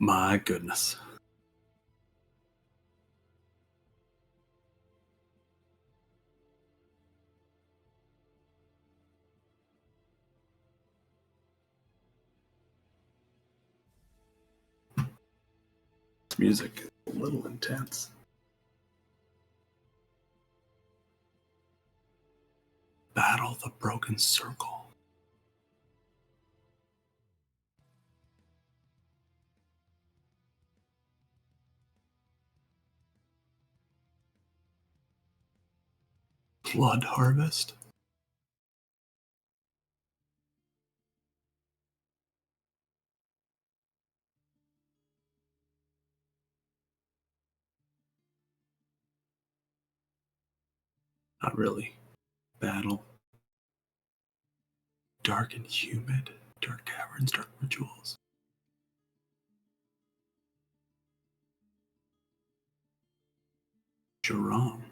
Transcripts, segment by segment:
My goodness. This music is a little intense. Battle the Broken Circle. Blood Harvest. Not really. Battle. Dark and humid. Dark caverns, dark rituals. Jerome.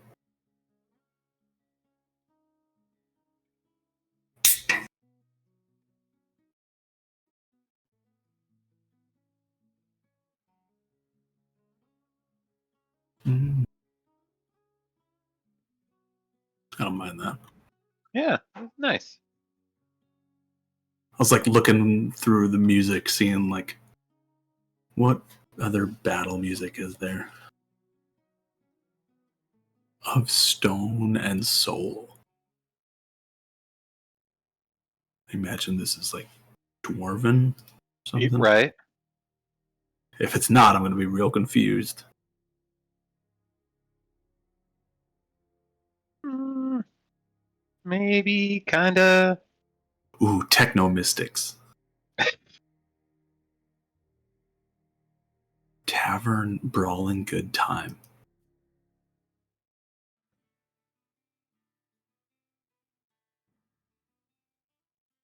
I don't mind that. Yeah, nice. I was like looking through the music, seeing like what other battle music is there? Of Stone and Soul. I imagine this is like Dwarven something. Right. If it's not, I'm going to be real confused. Maybe, kinda. Ooh, Techno Mystics. Tavern Brawling Good Time.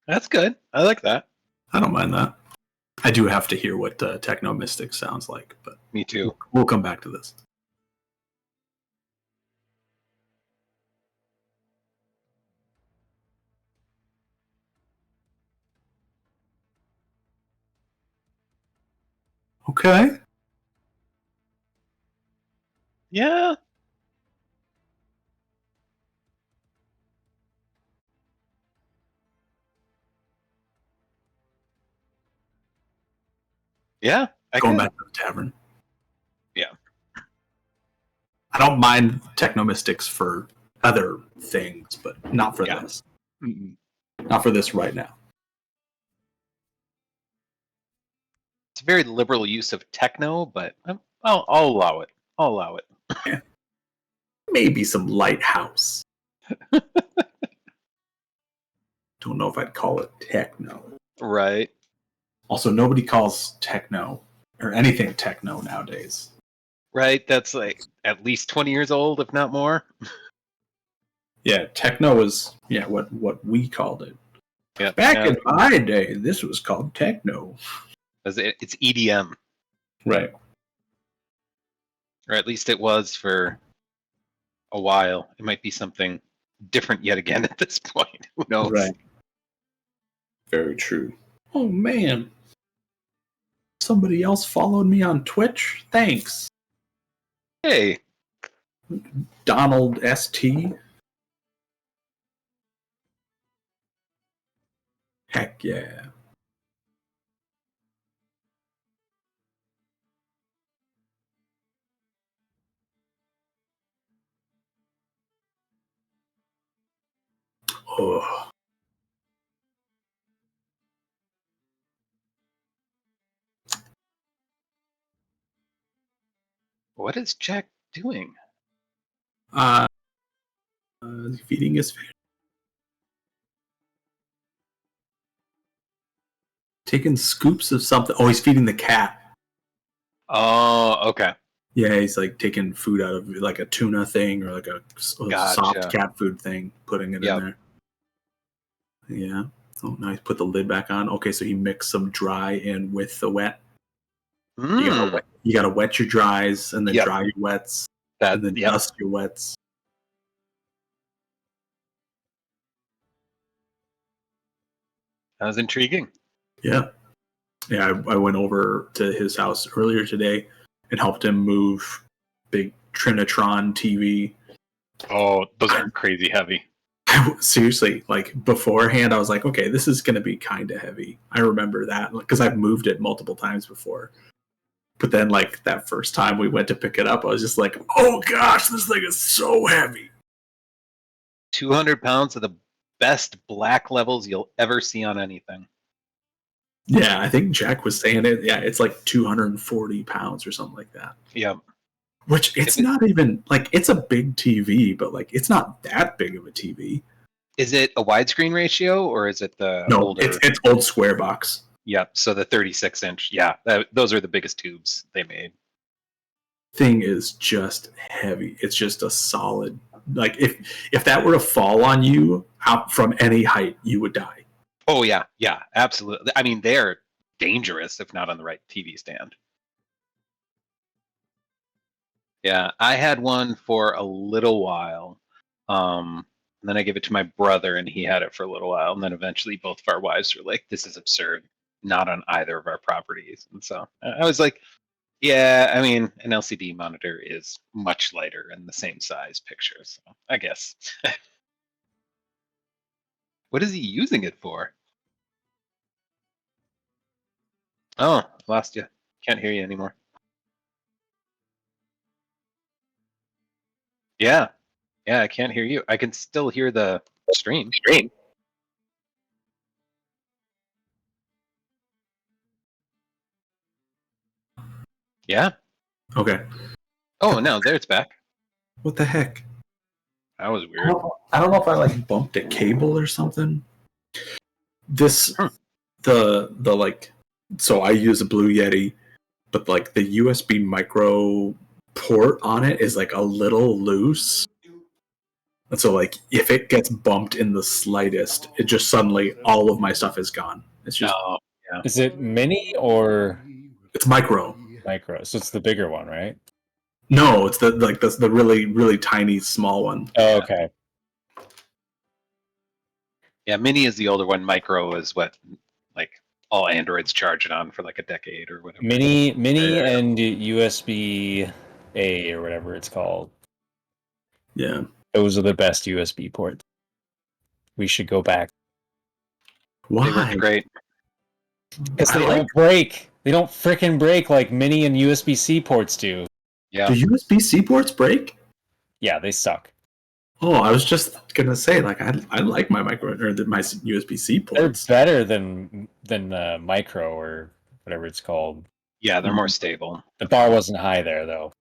That's good. I like that. I don't mind that. I do have to hear what Techno Mystics sounds like, but Me too. We'll come back to this. Okay. Yeah. Yeah. Going back to the tavern. Yeah. I don't mind Techno Mystics for other things, but not for this. Mm-mm. Not for this right now. It's a very liberal use of techno, but I'll allow it. I'll allow it. Yeah. Maybe some Lighthouse. Don't know if I'd call it techno. Right. Also, nobody calls techno or anything techno nowadays. Right. That's like at least 20 years old, if not more. Yeah, techno is what we called it. Yeah. Back in my day, this was called techno. It's EDM. Right. Or at least it was for a while. It might be something different yet again at this point. Who knows? Right. Very true. Oh man. Somebody else followed me on Twitch? Thanks. Hey. Donald ST. Heck yeah. Oh. What is Jack doing? Feeding his fish. Taking scoops of something. Oh, he's feeding the cat. Oh, okay. Yeah, he's like taking food out of like a tuna thing or like a soft cat food thing, putting it in there. Yeah. Oh, now he's put the lid back on. Okay, so he mixed some dry in with the wet. You gotta wet your dries and then dry your wets. And then dust your wets. That was intriguing. Yeah. Yeah, I went over to his house earlier today and helped him move big Trinitron TV. Oh, those are crazy heavy. Seriously, like beforehand, I was like, okay, this is going to be kind of heavy. I remember that because I've moved it multiple times before. But then, like, that first time we went to pick it up, I was just like, oh gosh, this thing is so heavy. 200 pounds of the best black levels you'll ever see on anything. Yeah, I think Jack was saying it. Yeah, it's like 240 pounds or something like that. Yep. Which it's not even, like, it's a big TV, but, like, it's not that big of a TV. Is it a widescreen ratio, or is it the older? It's old square box. Yep, so the 36-inch. Yeah, those are the biggest tubes they made. Thing is just heavy. It's just a solid, like, if that were to fall on you out from any height, you would die. Oh, yeah, absolutely. I mean, they're dangerous if not on the right TV stand. Yeah, I had one for a little while. And then I gave it to my brother, and he had it for a little while. And then eventually both of our wives were like, this is absurd. Not on either of our properties. And so I was like, yeah, I mean, an LCD monitor is much lighter and the same size picture. So I guess. What is he using it for? Oh, lost you. Can't hear you anymore. Yeah, I can't hear you. I can still hear the stream. Yeah. Okay. Oh, no, there it's back. What the heck? That was weird. I don't know if I like bumped a cable or something. The like, so I use a Blue Yeti, but like the USB micro port on it is like a little loose. And so like if it gets bumped in the slightest, it just suddenly all of my stuff is gone. It's just yeah. Is it mini or it's micro? Micro. So it's the bigger one, right? No, it's the really, really tiny small one. Oh, okay. Yeah, mini is the older one. Micro is what like all Androids charge it on for like a decade or whatever. Mini and USB A or whatever it's called. Yeah. Those are the best USB ports. We should go back. Why? They work great. Because they don't break. They don't frickin' break like mini and USB-C ports do. Yeah. Do USB-C ports break? Yeah, they suck. Oh, I was just gonna say, like, I like my micro or my USB-C ports. They're better than micro or whatever it's called. Yeah, they're more stable. The bar wasn't high there though.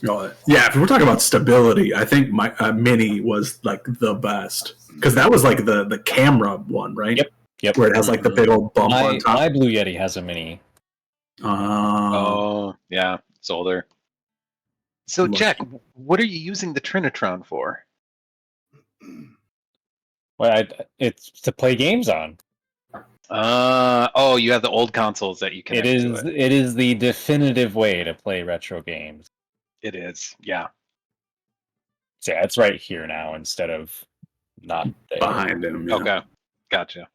Oh, yeah, if we're talking about stability, I think my mini was like the best because that was like the camera one, right? Yep. Where it has like the big old bump on top. My Blue Yeti has a mini. Oh, yeah, it's older. So, Jack, what are you using the Trinitron for? Well, it's to play games on. Oh, you have the old consoles that you can. It is the definitive way to play retro games. It is, yeah. So yeah, it's right here now instead of not there. Behind him. Yeah. Okay, gotcha.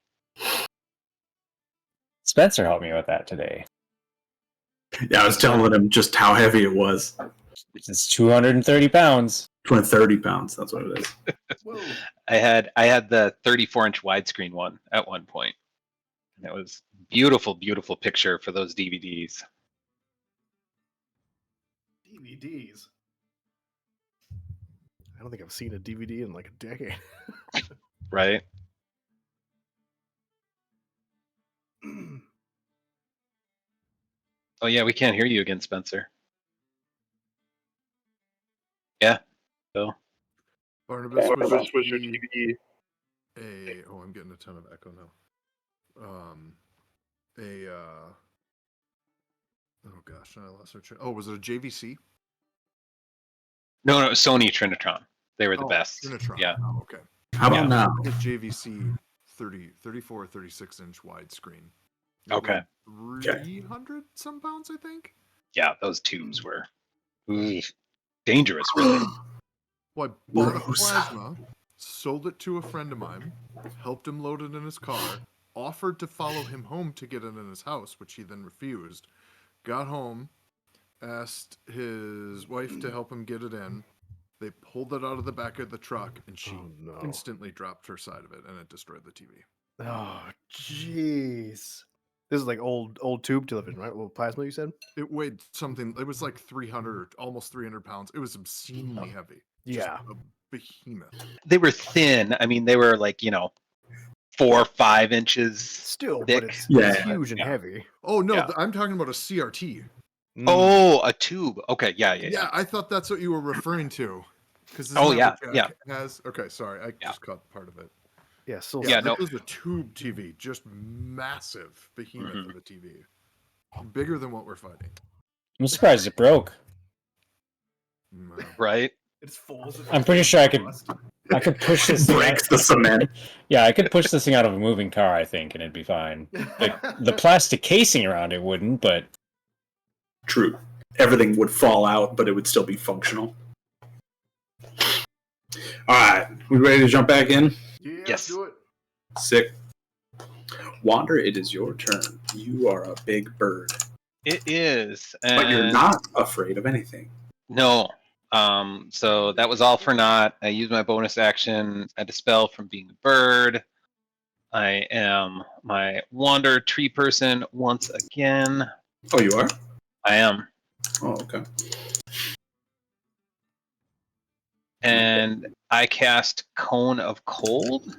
Spencer helped me with that today. Yeah, I was telling him just how heavy it was. It's 230 pounds. 230 pounds. That's what it is. I had the 34-inch widescreen one at one point. And it was beautiful, beautiful picture for those DVDs. DVDs. I don't think I've seen a DVD in like a decade. Right? Oh yeah, we can't hear you again, Spencer. Yeah. So. Barnabas was your DVD. I'm getting a ton of echo now. Oh gosh, I lost our train. Oh, was it a JVC? No, Sony Trinitron. They were the best. Trinitron. Yeah. Oh, okay. How about now? I get JVC 34 36-inch widescreen. Okay. 300 some pounds, I think. Yeah, those tubes were dangerous, really. Well, I bought a plasma, sold it to a friend of mine, helped him load it in his car, offered to follow him home to get it in his house, which he then refused. Got home, asked his wife to help him get it in. They pulled it out of the back of the truck, and she instantly dropped her side of it, and it destroyed the TV. Oh, jeez. This is like old tube television, right? Well, plasma, you said? It weighed something. It was like 300 or almost 300 pounds. It was obscenely heavy. Yeah. Just a behemoth. They were thin. I mean, they were like 4 or 5 inches Still, thick. but it's huge and heavy. Oh no, Yeah. I'm talking about a CRT. Oh, a tube. Okay, yeah. I thought that's what you were referring to. Yeah. Has okay, sorry, I just caught part of it. Yeah, still. Yeah, this was a tube TV, just massive behemoth of a TV, bigger than what we're fighting. I'm surprised it broke. Right. It's full. I'm pretty sure I could push this. Breaks the cement. Yeah, I could push this thing out of a moving car, I think, and it'd be fine. The plastic casing around it wouldn't, but true. Everything would fall out, but it would still be functional. All right, we ready to jump back in? Yeah, yes. do it. Sick. Wander, it is your turn. You are a big bird. It is. But you're not afraid of anything. No. So that was all for naught. I used my bonus action. I dispel from being a bird. I am my wander tree person once again. Oh, you are? I am. Oh, okay. And I cast Cone of Cold.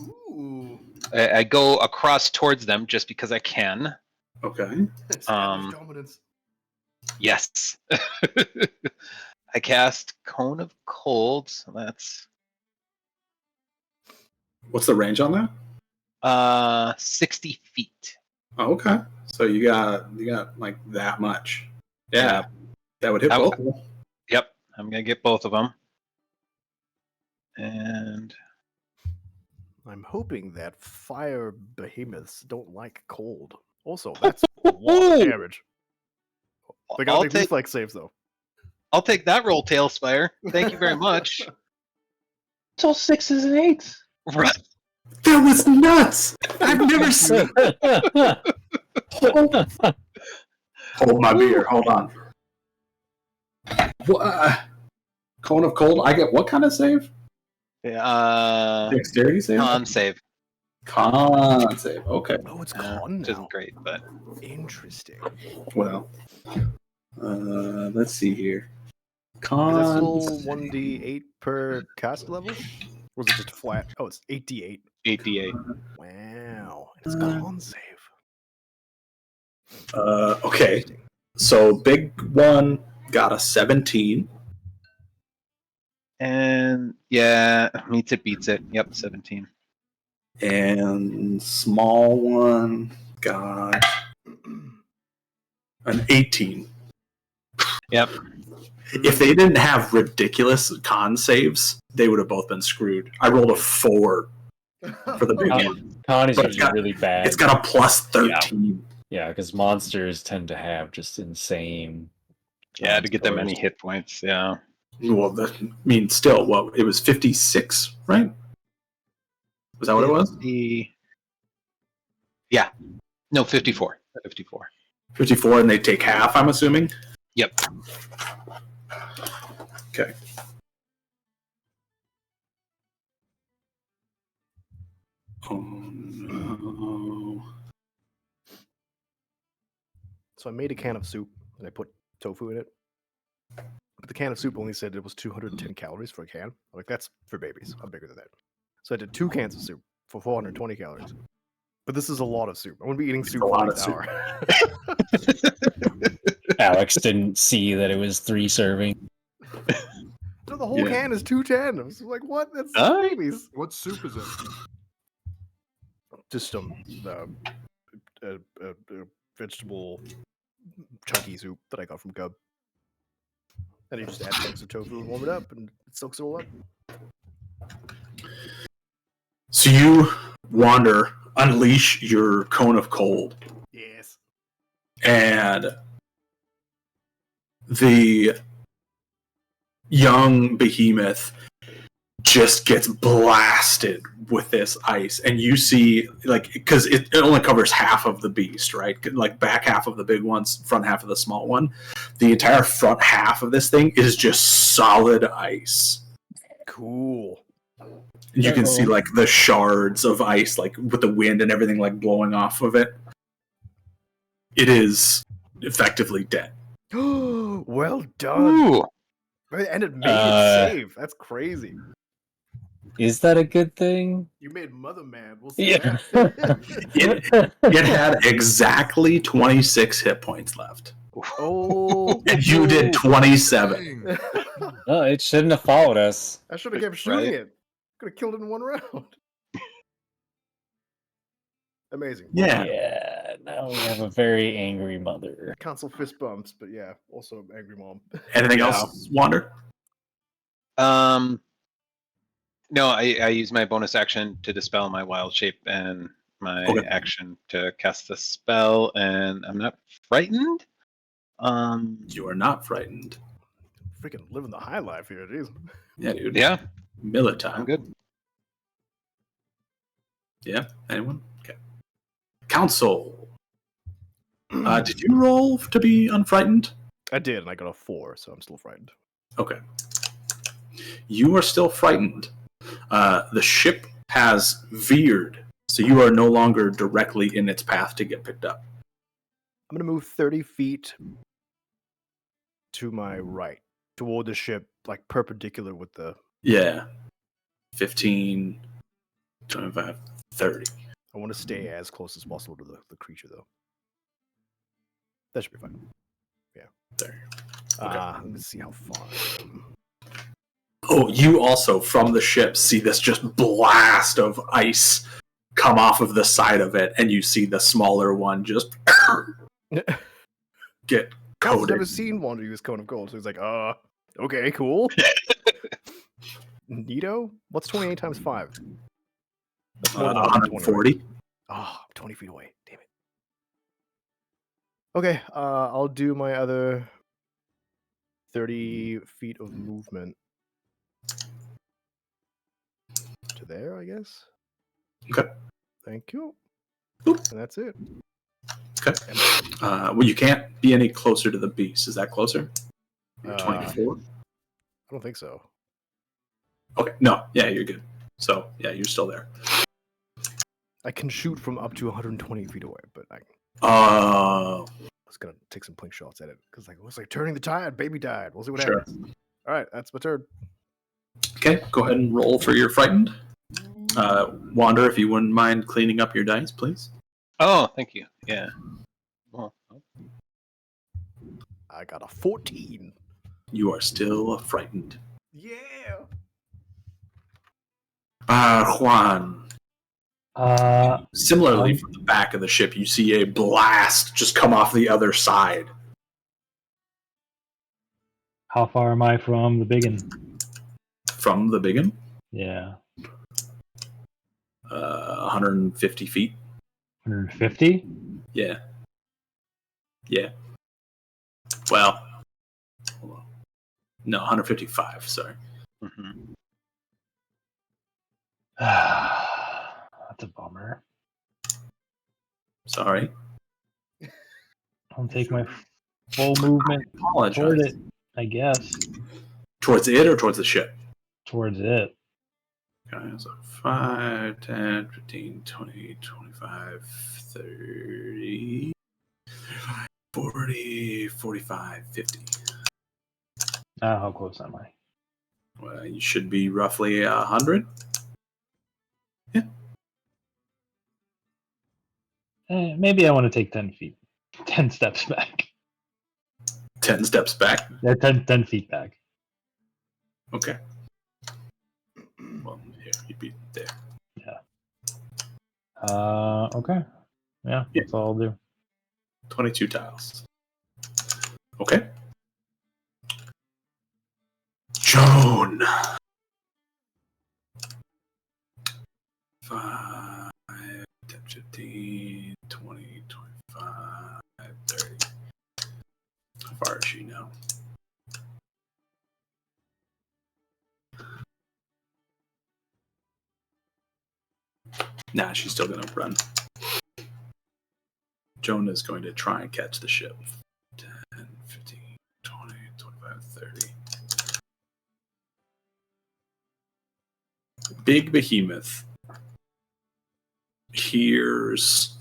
Ooh. I go across towards them just because I can. Okay. Dominance. Yes. I cast Cone of Cold, so that's What's the range on that? 60 feet. Oh, okay. So you got like that much. Yeah. That would hit both of them. Yep. I'm gonna get both of them. And I'm hoping that fire behemoths don't like cold. Also, that's a lot of damage. They gotta make reflex saves though. I'll take that roll, Tailspire. Thank you very much. It's all 6s and 8s. Right. That was nuts! I've never seen. Hold my beer. Hold on. Cone of Cold. I get what kind of save? Dexterity save. Con save. Con save. Okay. Oh, it's con Which now. isn't great, but Interesting. Well, let's see here. Is that still Con. 1d8 per cast level? Or was it just flat? Oh, it's 8d8. 8d8. Wow. It's con save. Okay. So big one got a 17. And yeah, meets it, beats it. Yep, 17. And small one got an 18. Yep. If they didn't have ridiculous con saves, they would have both been screwed. I rolled a 4 for the big one. con is But it's usually got- really bad. It's got a plus 13. Yeah, because monsters tend to have just insane. Yeah, to get that scores. many hit points. Yeah. Well, I mean, still, what? It was 56, right? Was that what it was? Yeah. No, 54. 54. 54, and they take half, I'm assuming? Yep. Okay. Oh, no. So I made a can of soup and I put tofu in it. But the can of soup only said it was 210 calories for a can. I'm like, that's for babies. I'm bigger than that. So I did 2 cans of soup for 420 calories. But this is a lot of soup. I'm going to be eating soup a for lot like of an soup. hour. Alex didn't see that it was 3 serving. So the whole can is 210. I was like, what? That's Huh? babies. What soup is it? Just some vegetable chunky soup that I got from Cub. And you just add chunks of tofu and warm it up, and it soaks it all up. So you wander, unleash your cone of cold, Yes. and the young behemoth just gets blasted with this ice, and you see, like, because it only covers half of the beast, right? Like back half of the big ones, front half of the small one. The entire front half of this thing is just solid ice. Cool. You can see like the shards of ice, like with the wind and everything, like blowing off of it. It is effectively dead. Well done. Ooh. And it made it save. That's crazy. Is that a good thing? You made Mother mad. We'll see. Yeah. It had exactly 26 hit points left. Oh. And you did 27. Dang. No, it shouldn't have followed us. I should have kept shooting Right. it. Could have killed it in one round. Amazing. Yeah. Yeah, now we have a very angry mother. Console fist bumps, but yeah, also angry mom. Anything else, Wander? No, I use my bonus action to dispel my wild shape and my action to cast the spell, and I'm not frightened. You are not frightened. Freaking living the high life here, jeez. Yeah, dude. Yeah, Militar. I'm good. Yeah. Anyone? Okay. Council. Did you roll to be unfrightened? I did, and I got a 4, so I'm still frightened. Okay. You are still frightened. The ship has veered, so you are no longer directly in its path to get picked up. I'm gonna move 30 feet to my right, toward the ship, like perpendicular with the. Yeah. 15, 25, 30. I want to stay as close as possible to the creature, though. That should be fine. Yeah. There. Let me see how far. Oh, you also, from the ship, see this just blast of ice come off of the side of it, and you see the smaller one just get I've coated. never seen Wander use Cone of Gold, so he's like, okay, cool. Neato? What's 28 times 5? That's more than 140. Oh, 20 feet away. Damn it. Okay, I'll do my other 30 feet of movement to there, I guess. Okay. Thank you. Boop. And that's it. Okay. Well, you can't be any closer to the beast. Is that closer? 24? I don't think so. Okay. No. Yeah, you're good. So, yeah, you're still there. I can shoot from up to 120 feet away, but I was gonna take some blink shots at it because it was like turning the tide. Baby died. We'll see what happens. All right, that's my turn. Okay, go ahead and roll for your frightened. Wander, if you wouldn't mind cleaning up your dice, please. Oh, thank you. Yeah. Well, I got a 14. You are still frightened. Yeah. Juan. Similarly, from the back of the ship, you see a blast just come off the other side. How far am I from the big one? From the big one? Yeah. 150 feet. 150? Yeah. Yeah. Well, hold on. No, 155, sorry. mm-hmm. That's a bummer. Sorry. I'll take my full movement I apologize. toward it, I guess. Towards it or towards the ship? Towards it. Okay, so 5, 10, 15, 20, 25, 30, 40, 45, 50. How close am I? Well, you should be roughly 100. Yeah. Maybe I want to take 10 feet. 10 steps back. 10 steps back. Yeah, 10 feet back. Okay. Well, yeah, you'd be there. Yeah. Okay. Yeah, that's all I'll do. 22 tiles. Okay. Joan. 5, 10, 15, 20, 25, 30. How far is she now? Nah, she's still going to run. Jonah's going to try and catch the ship. 10, 15, 20, 25, 30. Big Behemoth hears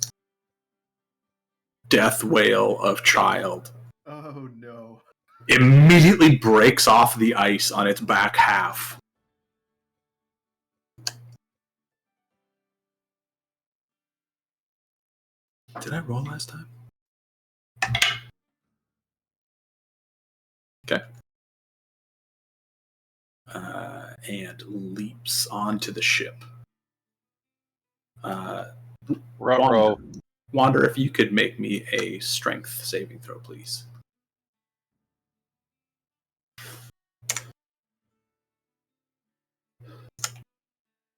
death wail of child. Oh no. Immediately breaks off the ice on its back half. Did I roll last time? Okay. And leaps onto the ship. Wander, if you could make me a strength saving throw, please.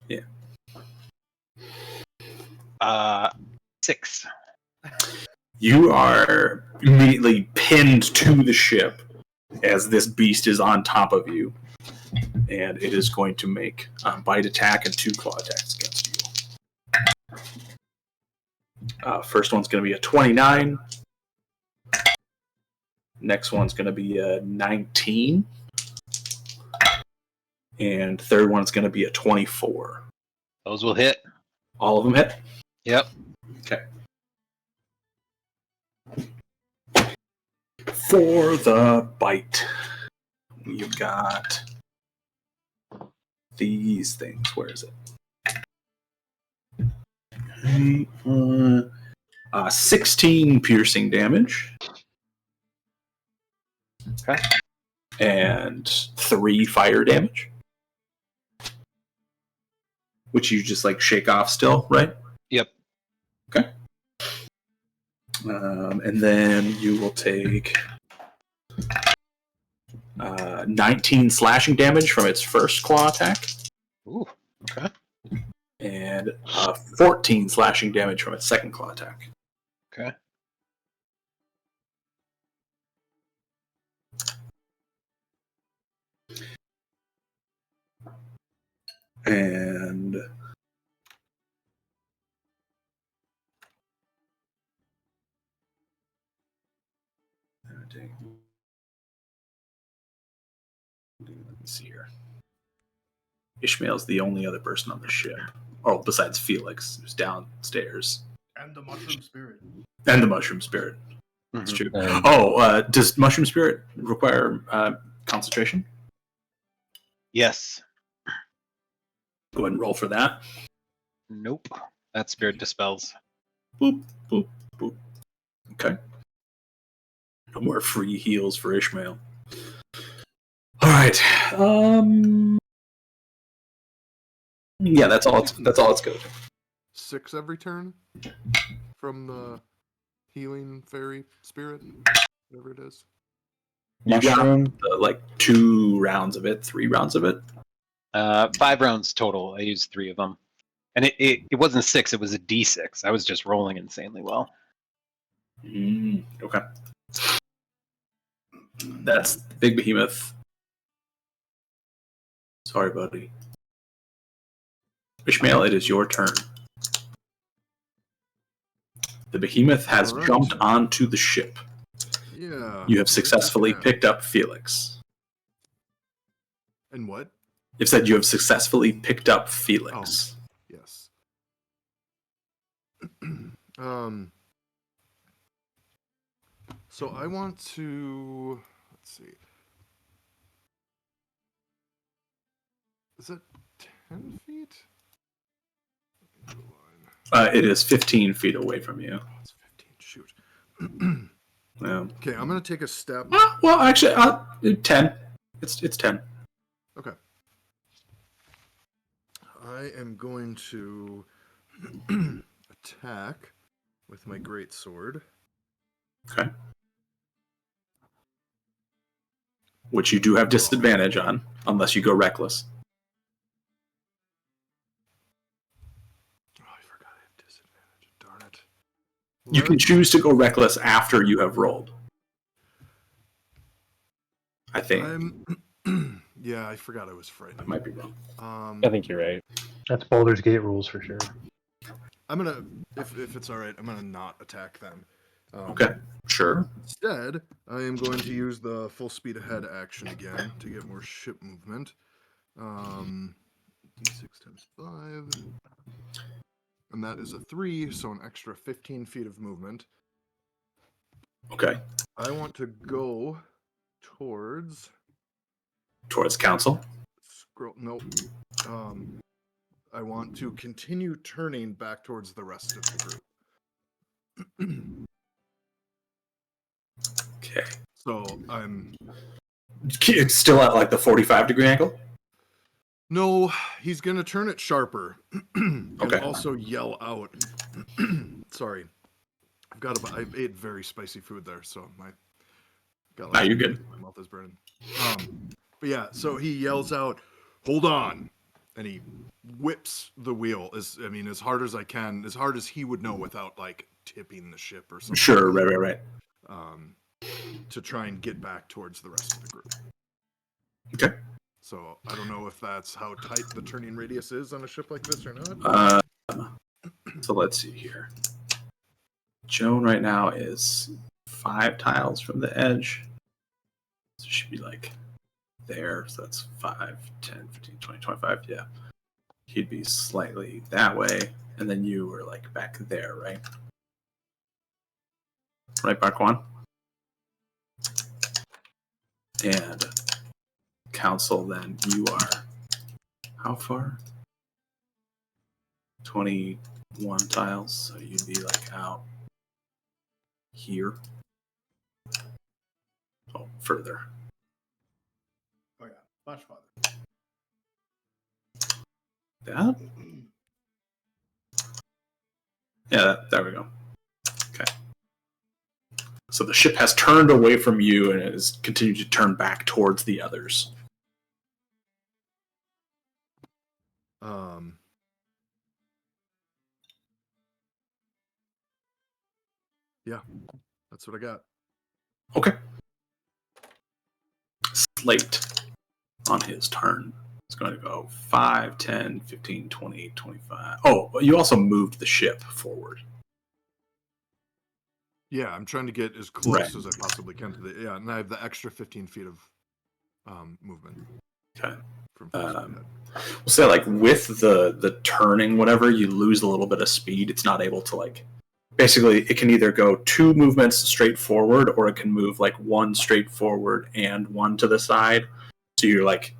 Yeah. 6. You are immediately pinned to the ship as this beast is on top of you. And it is going to make a bite attack and 2 claw attacks against you. First one's going to be a 29. Next one's going to be a 19. And third one's going to be a 24. Those will hit. All of them hit? Yep. Okay. For the bite, we've got these things. Where is it? Okay. 16 piercing damage. Okay. And 3 fire damage. Which you just like shake off still, right? Yep. Okay. And then you will take 19 slashing damage from its first claw attack. Ooh, okay. And 14 slashing damage from its second claw attack. Okay. And let me see here. Ishmael's the only other person on the ship. Oh, besides Felix, who's downstairs. And the mushroom spirit. And the mushroom spirit. That's true. And- Does mushroom spirit require concentration? Yes. Go ahead and roll for that. Nope. That spirit dispels. Boop, boop, boop. Okay. No more free heals for Ishmael. All right. Yeah, that's all. It's good. 6 every turn from the healing fairy spirit, whatever it is. You Mushroom. got like 2 rounds of it, 3 rounds of it. 5 rounds total. I used 3 of them. And it wasn't 6, it was a D6. I was just rolling insanely well. Okay. That's Big Behemoth. Sorry, buddy. Ishmael, it is your turn. The Behemoth has All right. jumped onto the ship. Yeah. You have successfully Yeah. picked up Felix. And what? You've said you have successfully picked up Felix. Yes. So I want to. Let's see. Is it 10 feet? It is 15 feet away from you. Oh, it's 15. Shoot. Yeah. Okay, I'm gonna take a step. Well, actually, 10. It's 10. Okay. I am going to attack with my great sword. Okay. Which you do have disadvantage on, unless you go reckless. Oh, I forgot I have disadvantage. Darn it. You can choose to go reckless after you have rolled. I think. Yeah, I forgot I was frightened. I might be wrong. I think you're right. That's Baldur's Gate rules for sure. I'm gonna, if it's all right, I'm gonna not attack them. Okay, sure. Instead, I am going to use the full speed ahead action again to get more ship movement. D6 times 5. And that is a 3, so an extra 15 feet of movement. Okay. I want to go towards council. scroll. Nope. I want to continue turning back towards the rest of the group. Okay. So I'm. It's still at like the 45-degree angle. No, he's gonna turn it sharper and Okay. also yell out. Sorry, I ate very spicy food there, so my. Nah, you're good. My mouth is burning. But yeah, so he yells out, "Hold on!" and he whips the wheel as hard as I can, as hard as he would know without like tipping the ship or something. Sure, right. To try and get back towards the rest of the group. Okay. So I don't know if that's how tight the turning radius is on a ship like this or not. So let's see here. Joan right now is 5 tiles from the edge. So she'd be like there. So that's 5, 10, 15, 20, 25. Yeah. He'd be slightly that way. And then you were like back there, right? Right, Barkwan? And council, then you are how far? 21 tiles. So you'd be like out here. Oh, further. Oh yeah, much farther. That? Yeah, there we go. Okay. So the ship has turned away from you and has continued to turn back towards the others. Yeah, that's what I got. Okay. Slate on his turn is going to go 5, 10, 15, 20, 25. Oh, but you also moved the ship forward. Yeah, I'm trying to get as close as I possibly can to the. Yeah, and I have the extra 15 feet of movement. Okay. From we'll say like with the turning, whatever, you lose a little bit of speed. It's not able to like. Basically, it can either go 2 movements straight forward, or it can move like 1 straight forward and 1 to the side. So you're like,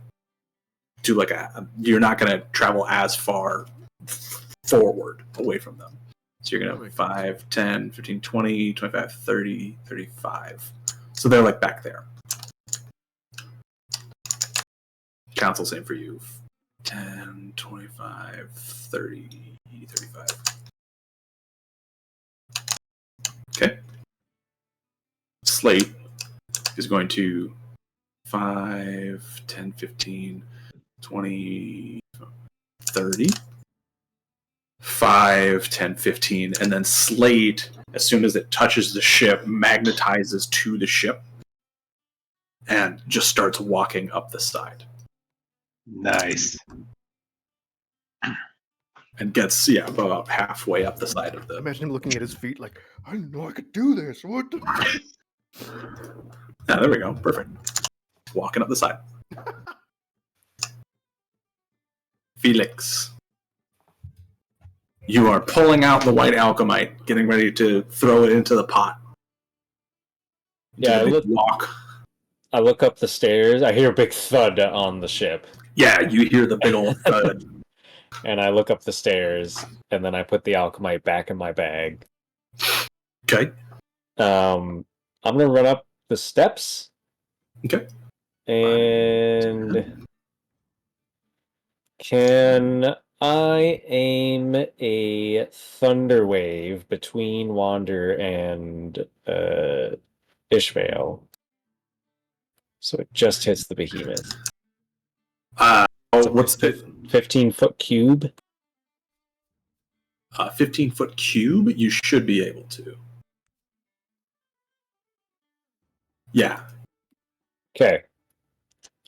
you're not going to travel as far forward away from them. So you're going to have 5, 10, 15, 20, 25, 30, 35. So they're like back there. Council, same for you. 10, 25, 30, 35. Okay. Slate is going to 5, 10, 15, 20, 30. 5, 10, 15. And then Slate, as soon as it touches the ship, magnetizes to the ship and just starts walking up the side. Nice. And gets, about halfway up the side of the... Imagine him looking at his feet like, I didn't know I could do this. What the... Yeah, there we go. Perfect. Walking up the side. Felix. You are pulling out the white alchemite, getting ready to throw it into the pot. Yeah, I look up the stairs. I hear a big thud on the ship. Yeah, you hear the big old thud. And I look up the stairs, and then I put the alchemite back in my bag. Okay. I'm gonna run up the steps. Okay. And can I aim a thunder wave between Wander and Ishmael? So it just hits the behemoth. What's the 15-foot cube? 15-foot cube? You should be able to. Yeah. Okay.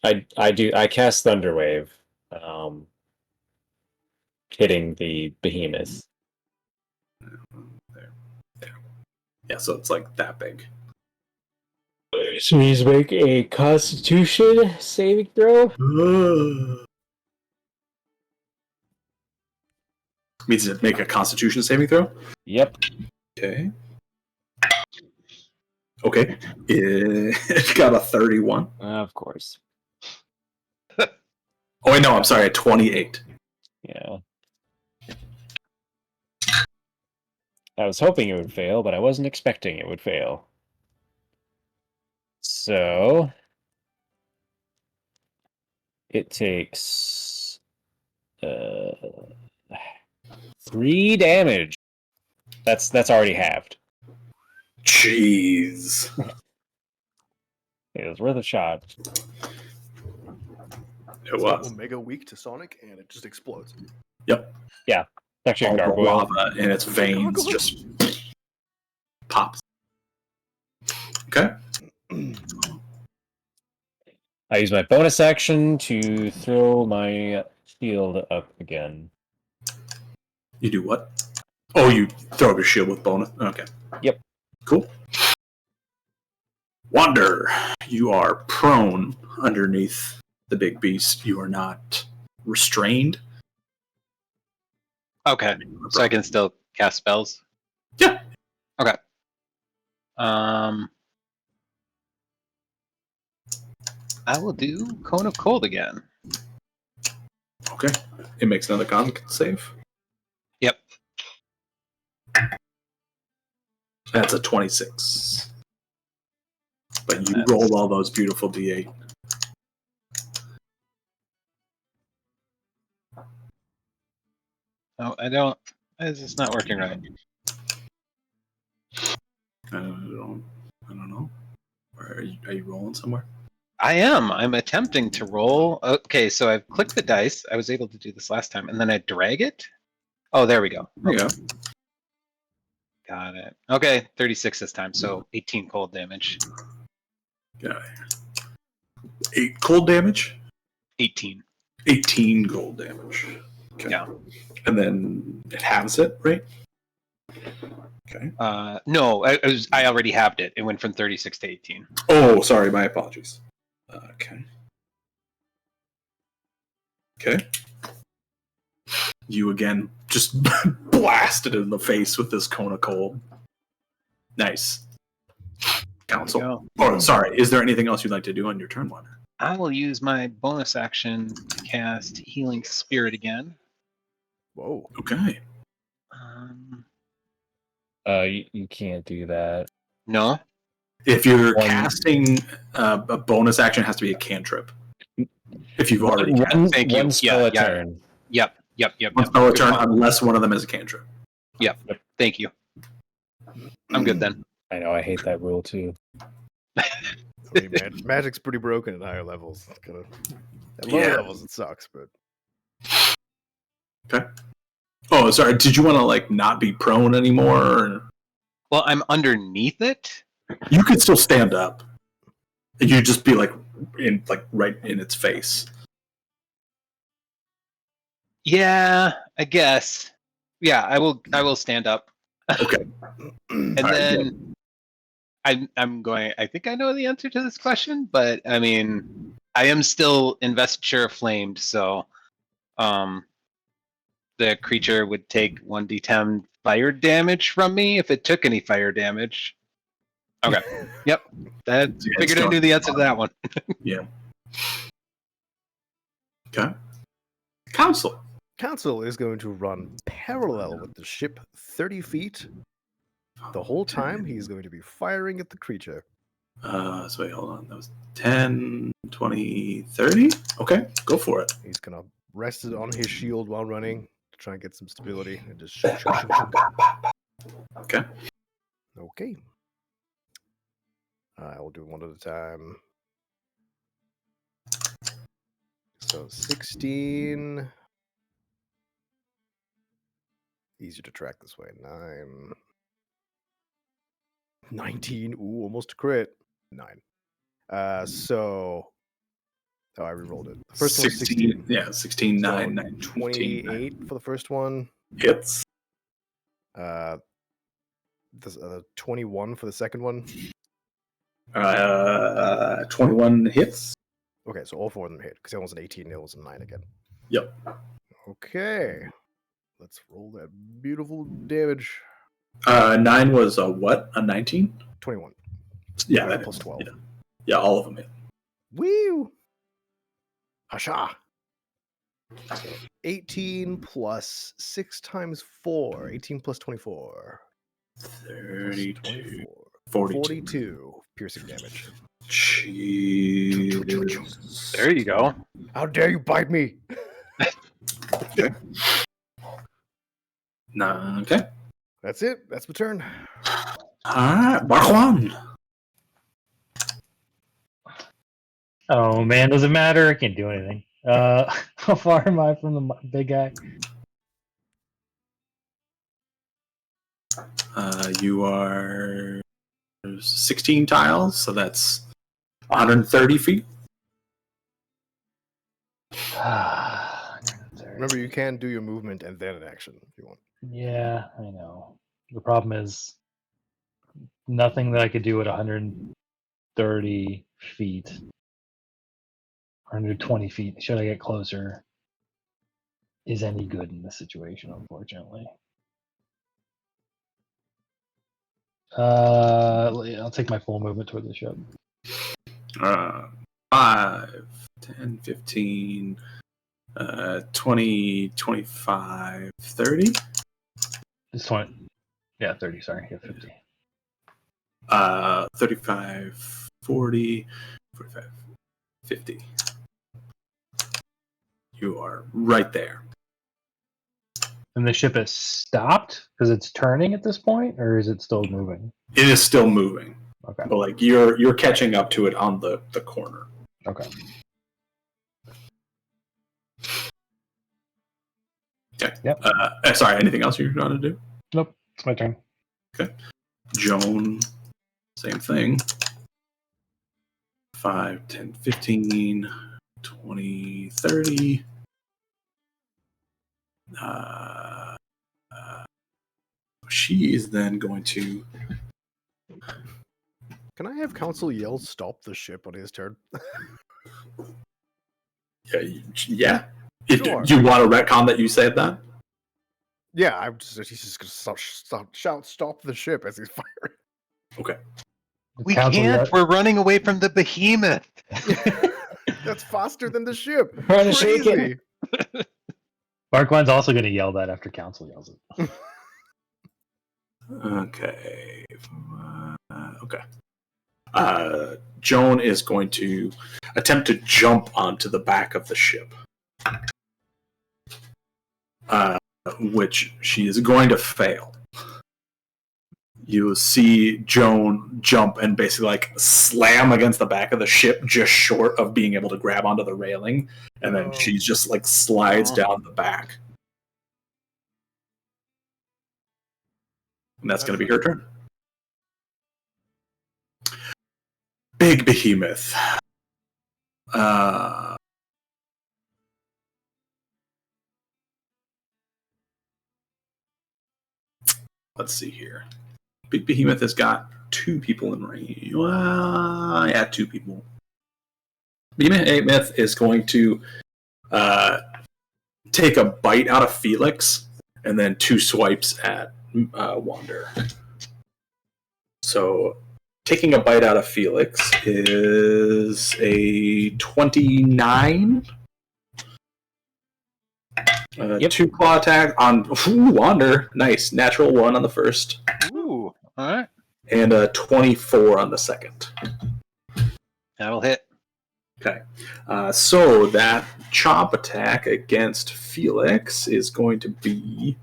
I cast thunder wave, hitting the behemoth. There. Yeah, so it's like that big. So he's make a Constitution saving throw. Means to make a Constitution saving throw. Yep. Okay. Okay. It got a 31. Of course. Oh wait, no, I'm sorry, a 28. Yeah. I was hoping it would fail, but I wasn't expecting it would fail. So it takes 3 damage. That's already halved. Jeez. It was worth a shot. It was. Omega weak to Sonic, and it just explodes. Yep. Yeah. It's actually a All the gargoyle. lava in its veins just pops. Okay. I use my bonus action to throw my shield up again. You do what? Oh, you throw up your shield with bonus? Okay. Yep. Cool. Wander, you are prone underneath the big beast. You are not restrained. Okay, so I can still cast spells? Yeah. Okay. I will do Cone of Cold again. Okay. It makes another con save. Yep. That's a 26. But you rolled all those beautiful D8. Oh, I don't. It's not working right. I don't know. Are you rolling somewhere? I am. I'm attempting to roll. Okay, so I've clicked the dice. I was able to do this last time, and then I drag it. Oh, there we go. There you go. Got it. Okay, 36 this time, so 18 cold damage. Get out of here. 8 cold damage? 18. 18 cold damage. Okay. Yeah. And then it halves it, right? Okay. No, I already halved it. It went from 36 to 18. Oh, sorry. My apologies. Okay. Okay. You again just blasted it in the face with this cone of cold. Nice. Council. Oh, sorry. Is there anything else you'd like to do on your turn, Wander? I will use my bonus action to cast Healing Spirit again. Whoa. Okay. You can't do that. No? If you're casting a bonus action, it has to be a cantrip. If you've already cast. Thank you. One spell a Yeah. turn. Yep. One spell a turn, unless one of them is a cantrip. Yep. Thank you. I'm good then. I know, I hate that rule too. I mean, magic's pretty broken at higher levels. At lower levels, it sucks, but Okay. Oh, sorry. Did you want to like not be prone anymore? Or... Well, I'm underneath it. You could still stand up. You'd just be like right in its face. Yeah, I guess. Yeah, I will stand up. Okay. And then I'm going. I think I know the answer to this question, but I mean, I am still investiture aflamed, so the creature would take 1d10 fire damage from me if it took any fire damage. Okay. Yep. Figured I knew the answer to that one. Yeah. Okay. Council. Council is going to run parallel with the ship 30 feet. The whole time he's going to be firing at the creature. So wait, hold on. That was 10, 20, 30? Okay, go for it. He's going to rest it on his shield while running to try and get some stability and just shoot, shoot, shoot, shoot. Okay. Okay. I will do one at a time. So 16. Easier to track this way. 9. 19. Ooh, almost a crit. 9. So. Oh, I re-rolled it. The first one was 16. Yeah, 16, So 9, 9, 28 for the first one. Hits. The 21 for the second one. 21 hits. Okay, so all 4 of them hit because it was an 18, it was a 9 again. Yep. Okay, let's roll that beautiful damage. 9 was a what? A 19? 21. Yeah, 21 that plus 12. Yeah, all of them hit. Woo! Hasha! 18 plus 6 times 4. 18 plus 24. 32. 42 piercing damage. Jeez. There you go. How dare you bite me? Okay. Nah, okay. That's it. That's my turn. Alright, Barjuan. Oh man, does it matter? I can't do anything. How far am I from the big guy? You are 16 tiles, so that's 130 feet. Remember, you can do your movement and then an action if you want. Yeah, I know. The problem is nothing that I could do at 130 feet, 120 feet. Should I get closer? Is any good in this situation? Unfortunately. I'll take my full movement toward the ship. 5, 10, 15, 20, 25, 30. It's 20. Yeah, 30. Sorry, yeah, 50. 35, 40, 45, 50. You are right there. And the ship has stopped because it's turning at this point, or is it still moving? It is still moving. Okay. But like you're catching up to it on the corner. Okay. Okay. Yep. Sorry, anything else you're trying to do? Nope. It's my turn. Okay. Joan, same thing. 5, 10, 15, 20, 30. She is then going to... Can I have Council yell "Stop the ship" on his turn? Yeah. Sure. Do you want to retcon that you said that? Yeah, he's just gonna shout "Stop the ship" as he's firing. Okay. We Council can't. yell- We're running away from the behemoth. That's faster than the ship. Trying to shake it. Crazy. Barkwine's also going to yell that after Council yells it. Okay. Okay. Joan is going to attempt to jump onto the back of the ship. Which she is going to fail. You see Joan jump and basically like slam against the back of the ship just short of being able to grab onto the railing, and then she just like slides down the back. And that's going to be her turn. Big behemoth. Let's see here. Big behemoth has got 2 people in range. Well, yeah, 2 people. Behemoth is going to take a bite out of Felix and then 2 swipes at Wander. So taking a bite out of Felix is a 29. Yep. 2 claw attack on Wander. Nice. Natural 1 on the first. Ooh, all right. And a 24 on the second. That'll hit. Okay. So that chomp attack against Felix is going to be...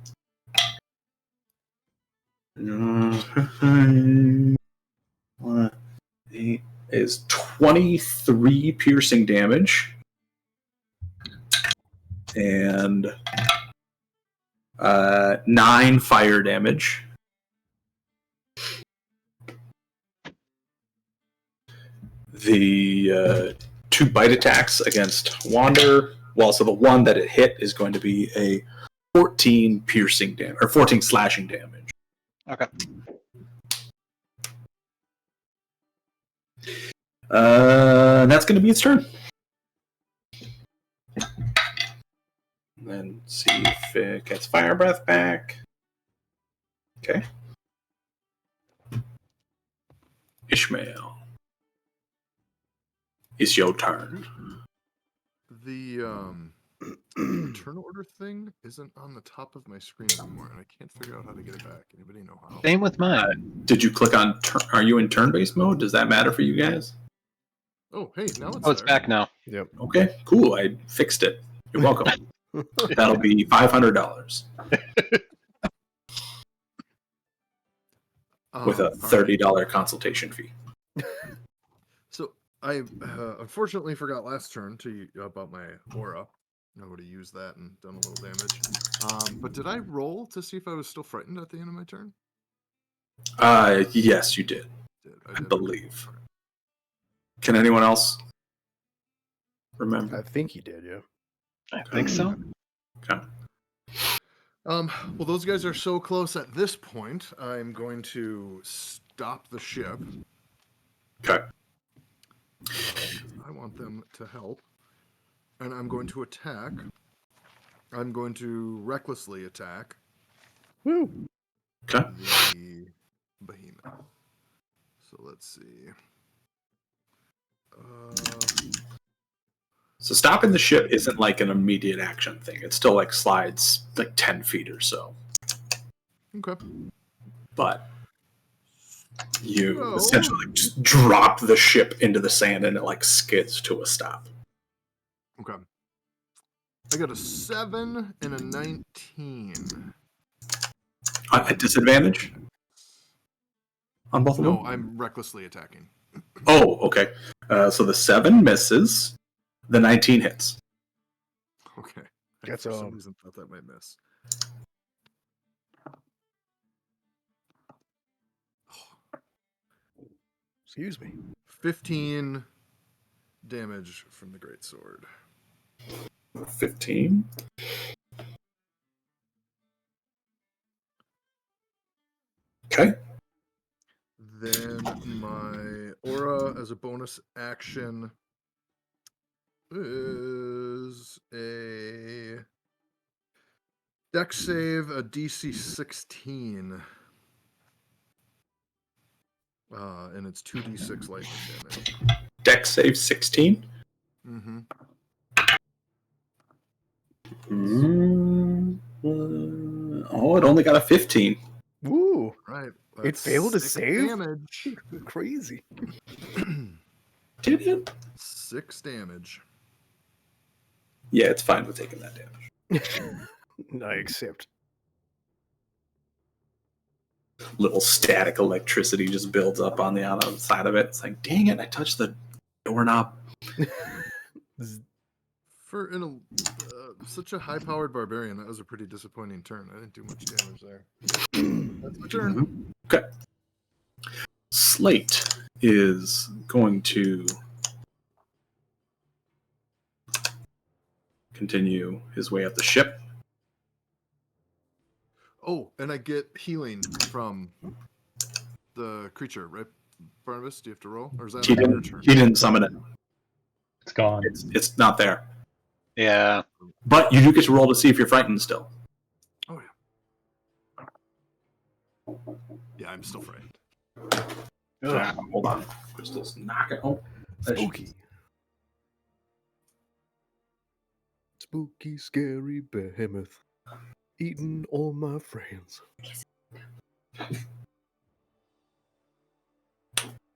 is 23 piercing damage. And 9 fire damage. The 2 bite attacks against Wander. Well, so the one that it hit is going to be a 14 piercing damage, or 14 slashing damage. Okay. That's going to be its turn. And then see if it gets fire breath back. Okay. Ishmael, it's your turn. The turn order thing isn't on the top of my screen anymore, and I can't figure out how to get it back. Anybody know how? Same with mine. Did you click on are you in turn-based mode? Does that matter for you guys? Oh, hey, now it's It's there. back now. Yep. Okay, cool. I fixed it. You're welcome. That'll be $500 with a $30 consultation fee. So I unfortunately forgot last turn to about my aura. I would have used that and done a little damage. But did I roll to see if I was still frightened at the end of my turn? Yes, you did. I believe. Can anyone else remember? I think he did, yeah. I think so. Okay. Well, those guys are so close at this point. I'm going to stop the ship. Okay. I want them to help. And I'm going to attack. I'm going to recklessly attack. Woo! Okay. The behemoth. So let's see. So stopping the ship isn't like an immediate action thing. It still like slides like 10 feet or so. Okay. But you So- essentially just drop the ship into the sand and it like skids to a stop. Okay. I got a 7 and a 19. At disadvantage? On both of them? No, I'm recklessly attacking. Oh, okay. So the 7 misses. The 19 hits. Okay. I That's, for some reason thought that might miss. Excuse me. 15 damage from the greatsword. 15. Okay. Then my aura as a bonus action is a dex save, a DC 16. And it's 2d6 lightning damage. Dex save 16. Mm-hmm. Oh, it only got a 15. Woo! Right. It failed to 6 save? damage. Crazy. Did it? 6 damage. Yeah, it's fine with taking that damage. I accept. Little static electricity just builds up on the outside of it. It's like, dang it, I touched the doorknob. For such a high-powered barbarian, that was a pretty disappointing turn. I didn't do much damage there. That's my turn. Okay. Slate is going to continue his way up the ship. Oh, and I get healing from the creature, right? Barnabas, do you have to roll? Or is that He on your didn't, turn? he didn't summon it. It's gone. It's not there. Yeah. But you do get to roll to see if you're frightened still. Oh, yeah. Yeah, I'm still frightened. Hold on. Crystal's knocking. Oh, Spooky. Spooky, scary behemoth. Eating all my friends.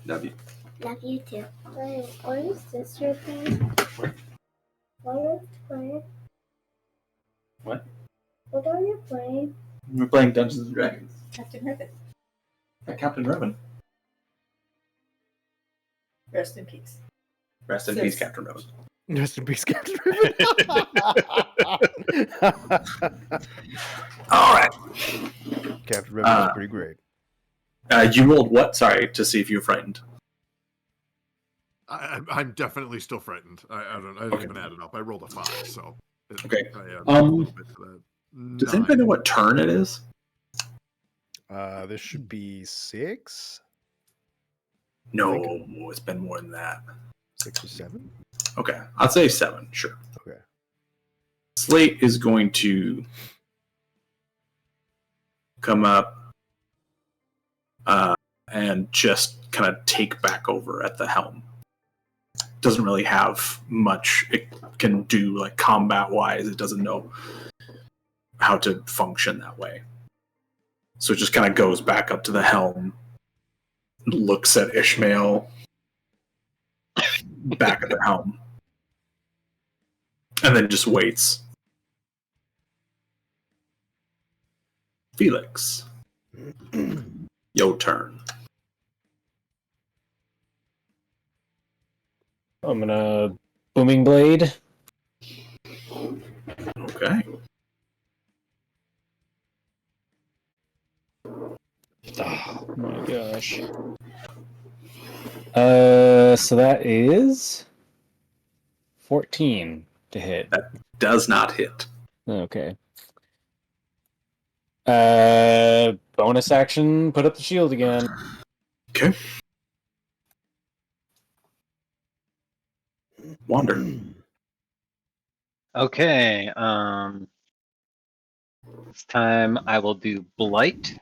Love you. Love you too. Wait, what is this your thing? What are you playing? What? What are you playing? We're playing Dungeons and Dragons. Captain Ribbon. Captain Revan. Rest in peace. Rest in Sis. peace, Captain Revan. Rest in peace, Captain. All right. Captain Ribbon is pretty great. You rolled what? Sorry, to see if you're frightened. I'm definitely still frightened. I didn't Okay. even add it up. I rolled a 5, so. Okay. I added a Um, little bit to that. Does anybody know what turn it is? This should be 6. No, it's been more than that. 6 or 7? Okay, I'd say 7, sure. Okay. Slate is going to come up and just kind of take back over at the helm. Doesn't really have much it can do, like combat-wise. It doesn't know how to function that way. So it just kind of goes back up to the helm, looks at Ishmael, back at the helm, and then just waits. Felix, your turn. I'm gonna booming blade. Okay. Oh my gosh. So that is 14 to hit. That does not hit. Okay. Bonus action, put up the shield again. Okay. Wander. Okay. This time I will do Blight,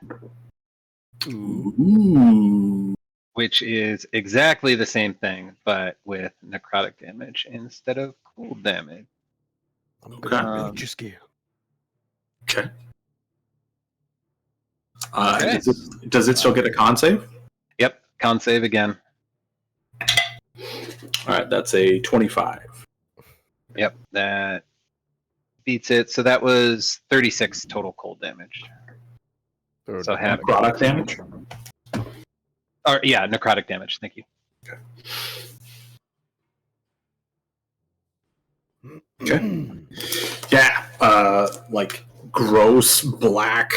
Ooh. which is exactly the same thing, but with necrotic damage instead of cold damage. I'm gonna make you scale. Okay. Okay. Does it still get a con save? Yep, con save again. All right, that's a 25. Yep, that beats it. So that was 36 total cold damage. So half Necrotic damage? Or yeah, necrotic damage. Thank you. Okay. Yeah, like gross black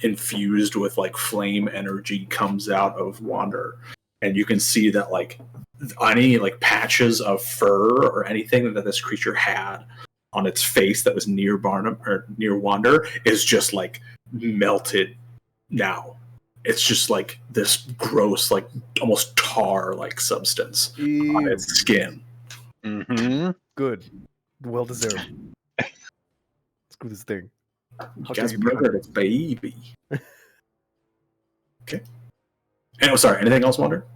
infused with like flame energy comes out of Wander, and you can see that like any like patches of fur or anything that this creature had on its face that was near Barnum or near Wander is just like melted now. It's just like this gross, like almost tar like substance on its skin. Mm-hmm. Good. Well deserved. Let's do this thing. You guys murdered its baby. Okay. And sorry, anything else, Wander?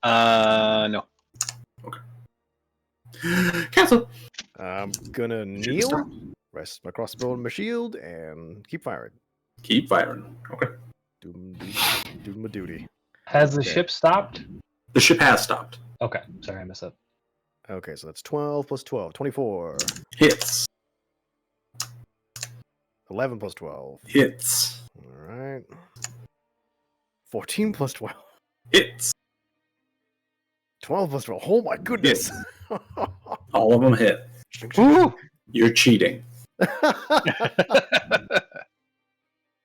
No. Okay. Cancel. I'm gonna kneel, rest my crossbow and my shield, and keep firing. Keep firing. Okay. Do my duty. Has the Okay. ship stopped? The ship has stopped. Okay, sorry, I messed up. Okay, so that's 12 plus 12. 24. Hits. 11 plus 12. Hits. All right. 14 plus 12. Hits. 12 plus 12. Oh my goodness. All of them hit. Woo! You're cheating.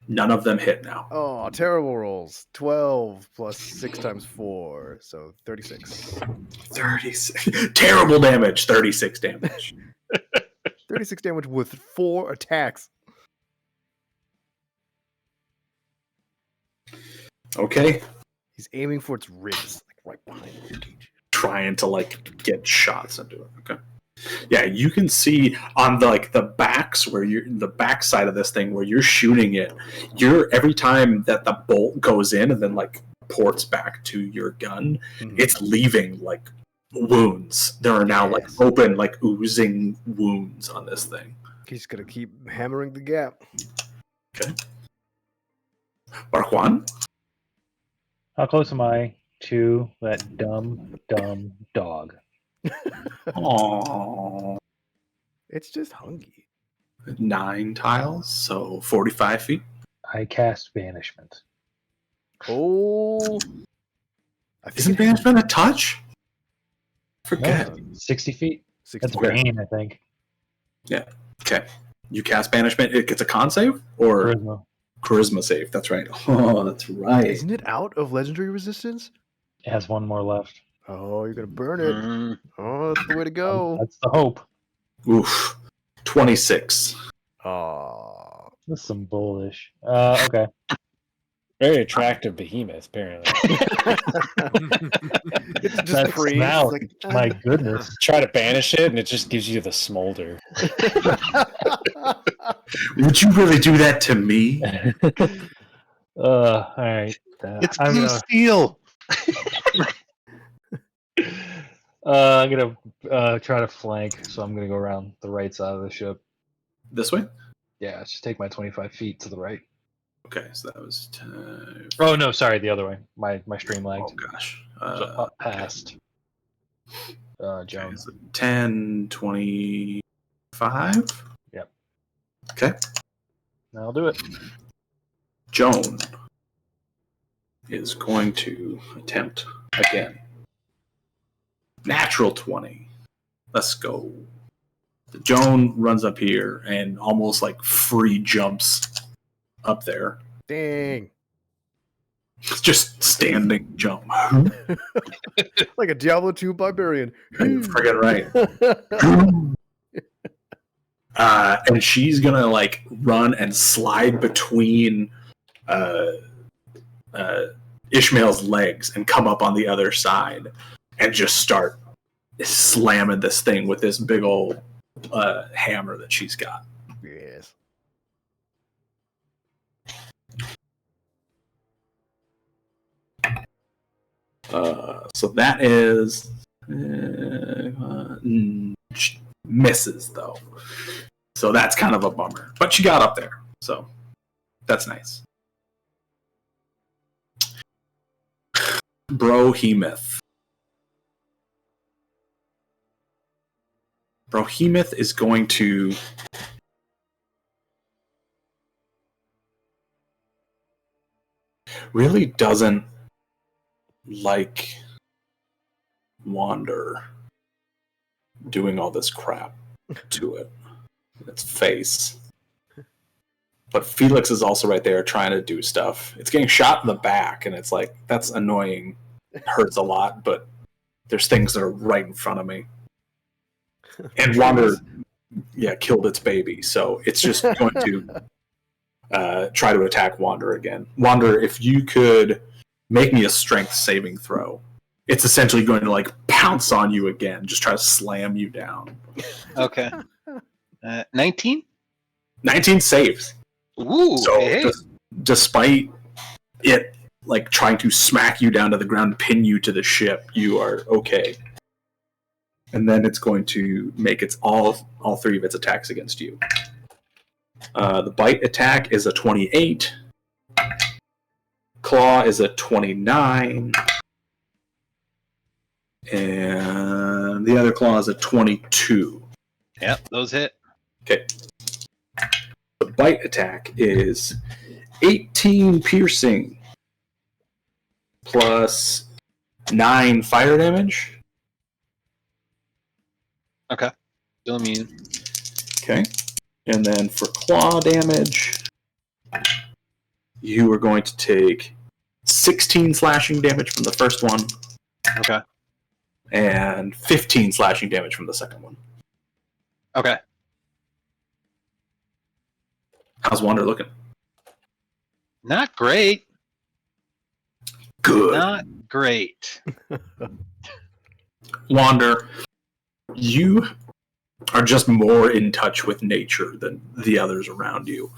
None of them hit now. Oh, terrible rolls. 12 plus 6 times 4. So 36. 36. Terrible damage. 36 damage. 36 damage with 4 attacks. Okay. He's aiming for its ribs, like right behind it. Trying to like get shots into it. Okay. Yeah, you can see on the backs where you're the back side of this thing where you're shooting it, every time that the bolt goes in and then like ports back to your gun, it's leaving like wounds. There are now like open, like oozing wounds on this thing. He's gonna keep hammering the gap. Okay. Barquan? How close am I to that dumb dog? Aww. It's just hungry. 9 tiles, so 45 feet. I cast Banishment. Oh. Isn't Banishment a touch? Forget. 60 feet. 60 That's Bane, I think. Yeah. Okay. You cast Banishment. It gets a con save or charisma save. That's right. Oh, that's right. Isn't it out of legendary resistance? It has one more left. Oh, you're gonna burn it. Oh, that's the way to go. That's the hope. Oof. 26. Oh. This is some bullish. Okay. Very attractive behemoth, apparently. It's just That freeze. snout, Like, my goodness. Try to banish it, and it just gives you the smolder. Would you really do that to me? All right. It's I'm blue gonna, steel. I'm gonna try to flank, so I'm gonna go around the right side of the ship. This way? Yeah, just take my 25 feet to the right. Okay, so that was 10. Oh no, sorry, the other way. My stream Oh, lagged. gosh. So up past Okay, Joan. so 10, 25? Yep. Okay. I'll do it. Joan is going to attempt again. Natural 20. Let's go. Joan runs up here and almost like free jumps up there. dang. Just standing jump. Like a Diablo 2 barbarian. You're friggin' right. And she's gonna like run and slide between Ishmael's legs and come up on the other side and just start slamming this thing with this big old hammer that she's got. Yes. So that is misses though. So that's kind of a bummer. But she got up there, so that's nice. Brohemoth. Brohemoth is going to really doesn't like Wander doing all this crap to it. Its face. But Felix is also right there trying to do stuff. It's getting shot in the back, and it's like, that's annoying. It hurts a lot, but there's things that are right in front of me. And Wander, killed its baby, so it's just going to try to attack Wander again. Wander, if you could make me a strength saving throw, it's essentially going to like pounce on you again, just try to slam you down. Okay. 19? 19 saves. Ooh, So hey. despite it like trying to smack you down to the ground, pin you to the ship, you are okay. And then it's going to make its all three of its attacks against you. The bite attack is a 28. Claw is a 29. And the other claw is a 22. Yep, those hit. Okay. The bite attack is 18 piercing plus 9 fire damage. Okay. Still immune. Okay. And then for claw damage, you are going to take 16 slashing damage from the first one. Okay. And 15 slashing damage from the second one. Okay. How's Wander looking? Not great. Good. Not great. Wander, you are just more in touch with nature than the others around you.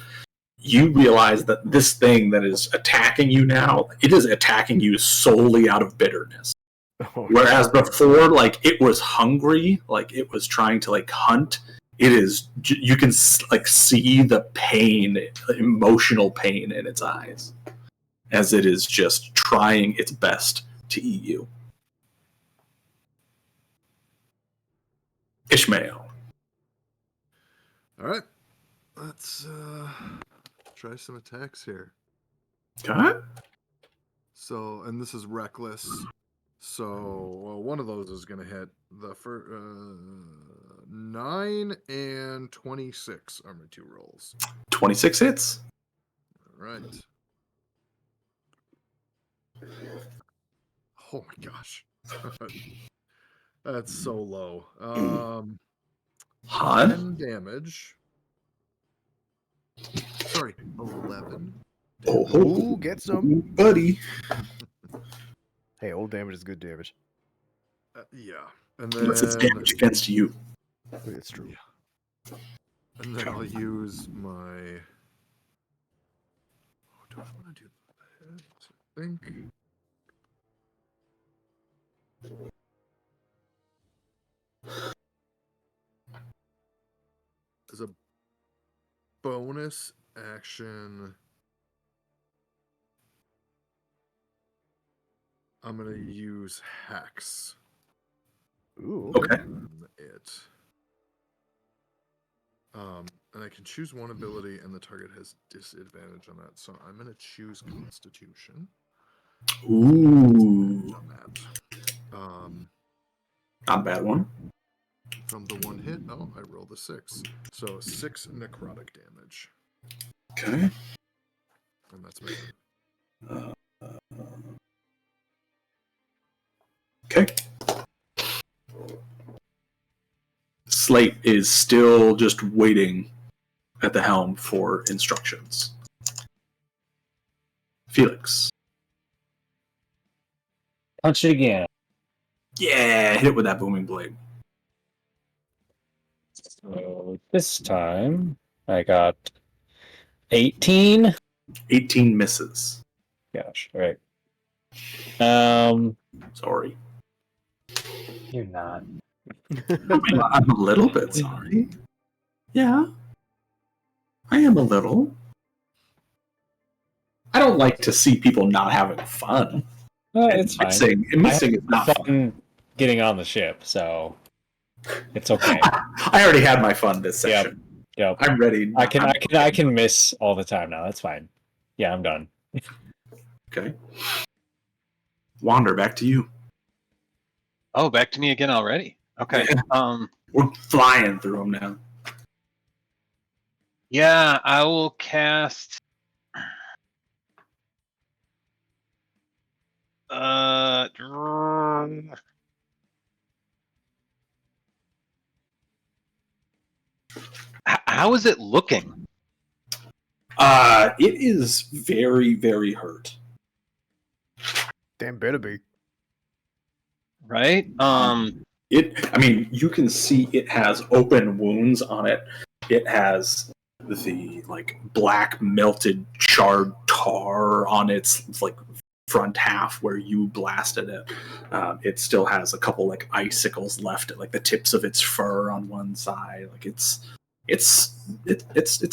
You realize that this thing that is attacking you now, it is attacking you solely out of bitterness. Whereas before, like, it was hungry, like it was trying to like hunt. It is, you can like see the pain, emotional pain in its eyes, as it is just trying its best to eat you. Ishmael. All right, let's try some attacks here. Okay. So, and this is reckless. So, well, one of those is going to hit. The first 9 and 26 are my 2 rolls. 26 hits. All right. Oh my gosh. That's so low. Hot. 10 damage. Sorry, 11. Ooh, get some. buddy. Hey, old damage is good damage. Yeah. And then Unless it's damage against you. It's true. And then I'll use my. Oh, do I want to do that? I think. As a bonus action, I'm gonna use Hex. Ooh, Okay. On it. And I can choose one ability, and the target has disadvantage on that. So I'm gonna choose Constitution. Ooh. On that. Not a bad one. From the one hit, oh, I rolled a 6. So 6 necrotic damage. Okay. And that's my turn. Okay. Slate is still just waiting at the helm for instructions. Felix. Punch it again. Yeah, hit it with that booming blade. So this time I got 18. 18 misses. Gosh, all right. Sorry. You're not. I'm a little bit sorry. Yeah. I am a little. I don't like to see people not having fun. It's fine. Missing is not fun getting on the ship, so it's okay. I already had my fun this session. Yep. I'm ready. I can miss all the time now. That's fine. Yeah, I'm done. Okay. Wander, back to you. Oh, back to me again already. Okay. We're flying through them now. Yeah, I will cast. How is it looking? It is very, very hurt. Damn better be. Right? I mean, you can see it has open wounds on it. It has the black melted charred tar on its front half where you blasted it. It still has a couple icicles left at the tips of its fur on one side. It's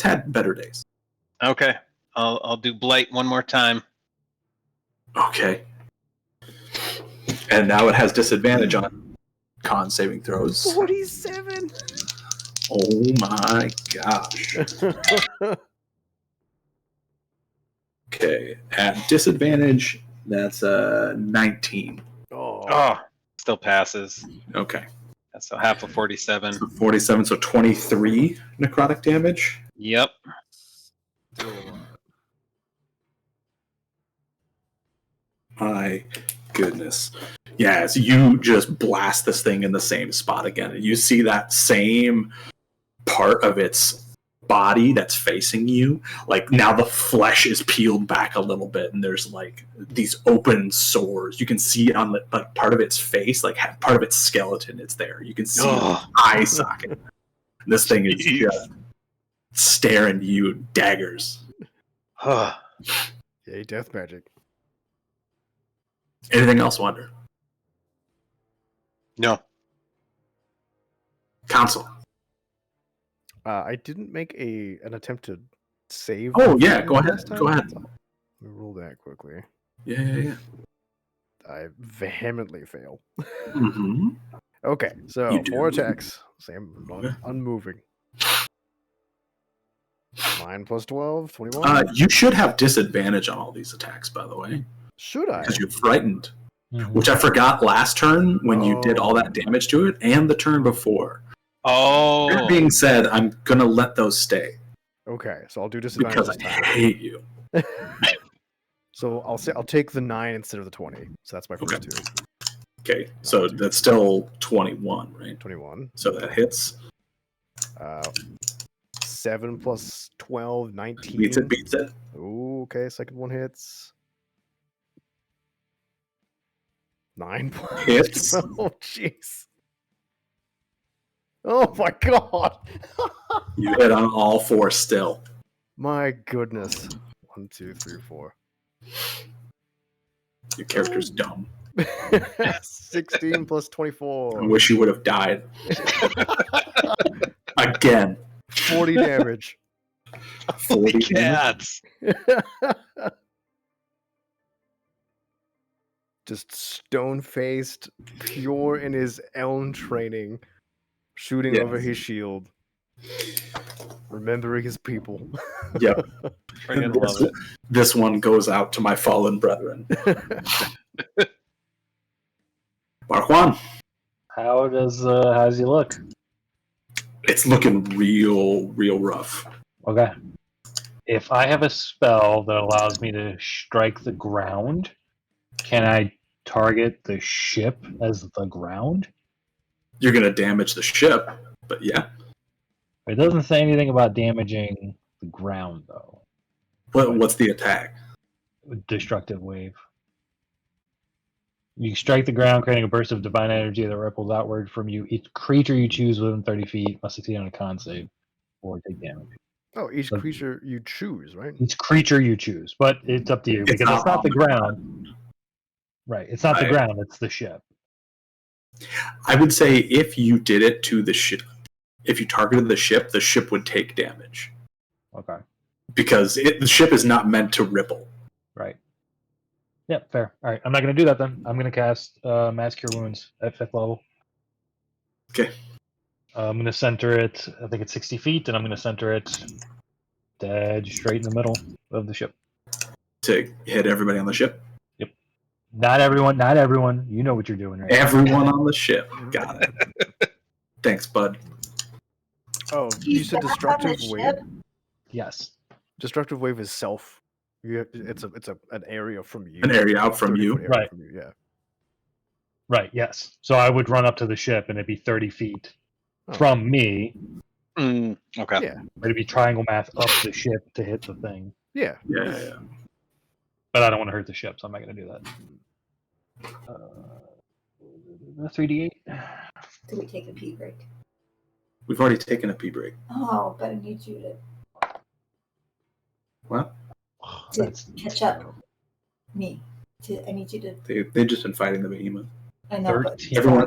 had better days. Okay. I'll do Blight one more time. Okay. And now it has disadvantage on con saving throws. 47. Oh my gosh. Okay. At disadvantage, that's 19. Oh, still passes. Okay. So half of 47. So 47, so 23 necrotic damage. Yep. Still a lot. My goodness. Yeah, so you just blast this thing in the same spot again. And you see that same part of its body that's facing you. Now the flesh is peeled back a little bit, and there's these open sores. You can see on the part of its face, part of its skeleton, it's there. You can see its eye socket. This thing is just staring you daggers. Yay, death magic. Anything else, Wonder? No. Council. I didn't make an attempt to save. Oh yeah, go ahead. Go ahead. Let me roll that quickly. Yeah. I vehemently fail. Mm-hmm. Okay, so You do. 4 attacks. Same, unmoving. 9 plus 12, 21. You should have disadvantage on all these attacks, by the way. Should I? Because you're frightened. Mhm. Which I forgot last turn when you did all that damage to it, and the turn before. Oh. That being said, I'm going to let those stay. Okay, so I'll do disadvantage Because this I time. hate you. So I'll take the 9 instead of the 20. So that's my first Okay. 2. Okay, so that's still 21, right? 21. So that hits. 7 plus 12, 19. Beats it. Ooh, okay, second one hits. 9 plus Hits. 12. Jeez. Oh my god. You hit on all 4 still. My goodness. 1, 2, 3, 4. Your character's dumb. 16 plus 24. I wish you would have died. Again. 40 damage. 40 Cats. Just stone-faced, pure in his elm training, shooting over his shield. Remembering his people. Yep. Freaking love it. This one goes out to my fallen brethren. Marquand. How's he look? It's looking real rough. Okay. If I have a spell that allows me to strike the ground, can I target the ship as the ground? You're going to damage the ship, but yeah. It doesn't say anything about damaging the ground, though. What's the attack? Destructive wave. You strike the ground, creating a burst of divine energy that ripples outward from you. Each creature you choose within 30 feet must succeed on a con save or take damage. Oh, each creature you choose, right? Each creature you choose, but it's up to you because it's not the ground. Right, it's not the ground; it's the ship. I would say if you did it to the ship, if you targeted the ship would take damage. Okay. Because the ship is not meant to ripple. Right. Yep, fair. All right, I'm not going to do that then. I'm going to cast Mass Cure Wounds at 5th level. Okay. I'm going to center it, I think it's 60 feet, and I'm going to center it dead straight in the middle of the ship. To hit everybody on the ship? Yep. Not everyone. You know what you're doing right Everyone on the ship. Got it. Thanks, bud. Oh, you said destructive wave? Yes. Destructive wave is self. It's an area from you. An area out from you. Right. From you, yeah. Right, yes. So I would run up to the ship and it'd be 30 feet from me. Okay. Yeah. But it'd be triangle math up the ship to hit the thing. Yeah. Yeah. But I don't want to hurt the ship, so I'm not going to do that. 3d8. Do we take a pee break? We've already taken a pee break. Oh, but I need you to. What? To catch up. Me. I need you to. They've just been fighting the behemoth. I know, but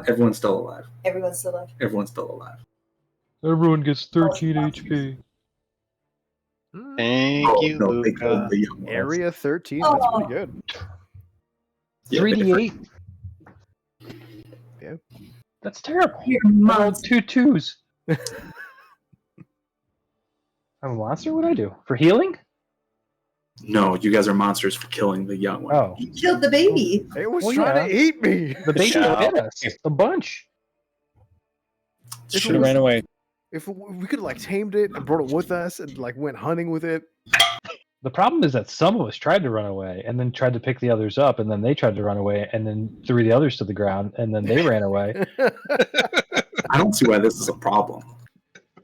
Everyone's still alive. Everyone's still alive. Everyone's still alive. Everyone gets 13 HP. Thank you, no, they killed Luca. the young ones. Area 13. That's pretty good. Yeah, 3d8. Yeah. That's terrible. You're I rolled 2 2s. I'm a monster? What do I do? For healing? No, you guys are monsters for killing the young one. Oh. You killed the baby. It was trying to eat me. The baby Shut hit us. A bunch. Should have ran away. If we could have tamed it and brought it with us and went hunting with it. The problem is that some of us tried to run away and then tried to pick the others up and then they tried to run away and then threw the others to the ground and then they ran away. I don't see why this is a problem.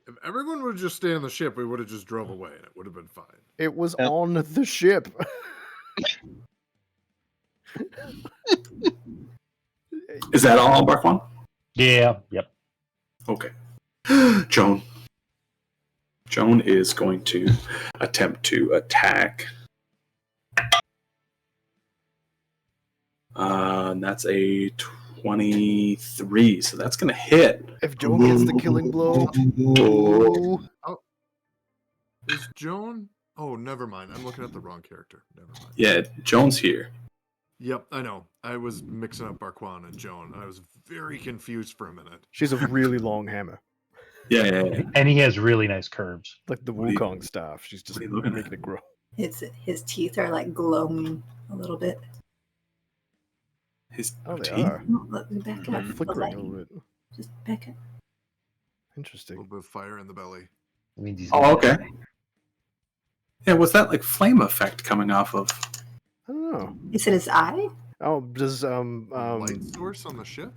If everyone would just stay on the ship, we would have just drove away and it would have been fine. It was on the ship. Is that all, Marquand? Yeah. Yep. Okay. Joan is going to attempt to attack. And that's a 23, so that's going to hit. If Joan gets the killing blow. Oh. Is Joan? Oh, never mind. I'm looking at the wrong character. Never mind. Yeah, Joan's here. Yep, I know. I was mixing up Barquan and Joan. I was very confused for a minute. She's a really long hammer. Yeah. And he has really nice curves. Like the Wukong staff. She's just making it grow. His teeth are glowing a little bit. His Oh, they teeth? are. No, let me back up. Flickering a little bit. Just back up. A Interesting. little bit of fire in the belly. Oh, okay. Yeah, was that flame effect coming off of? I don't know. You said his eye? Oh, does Light source on the ship?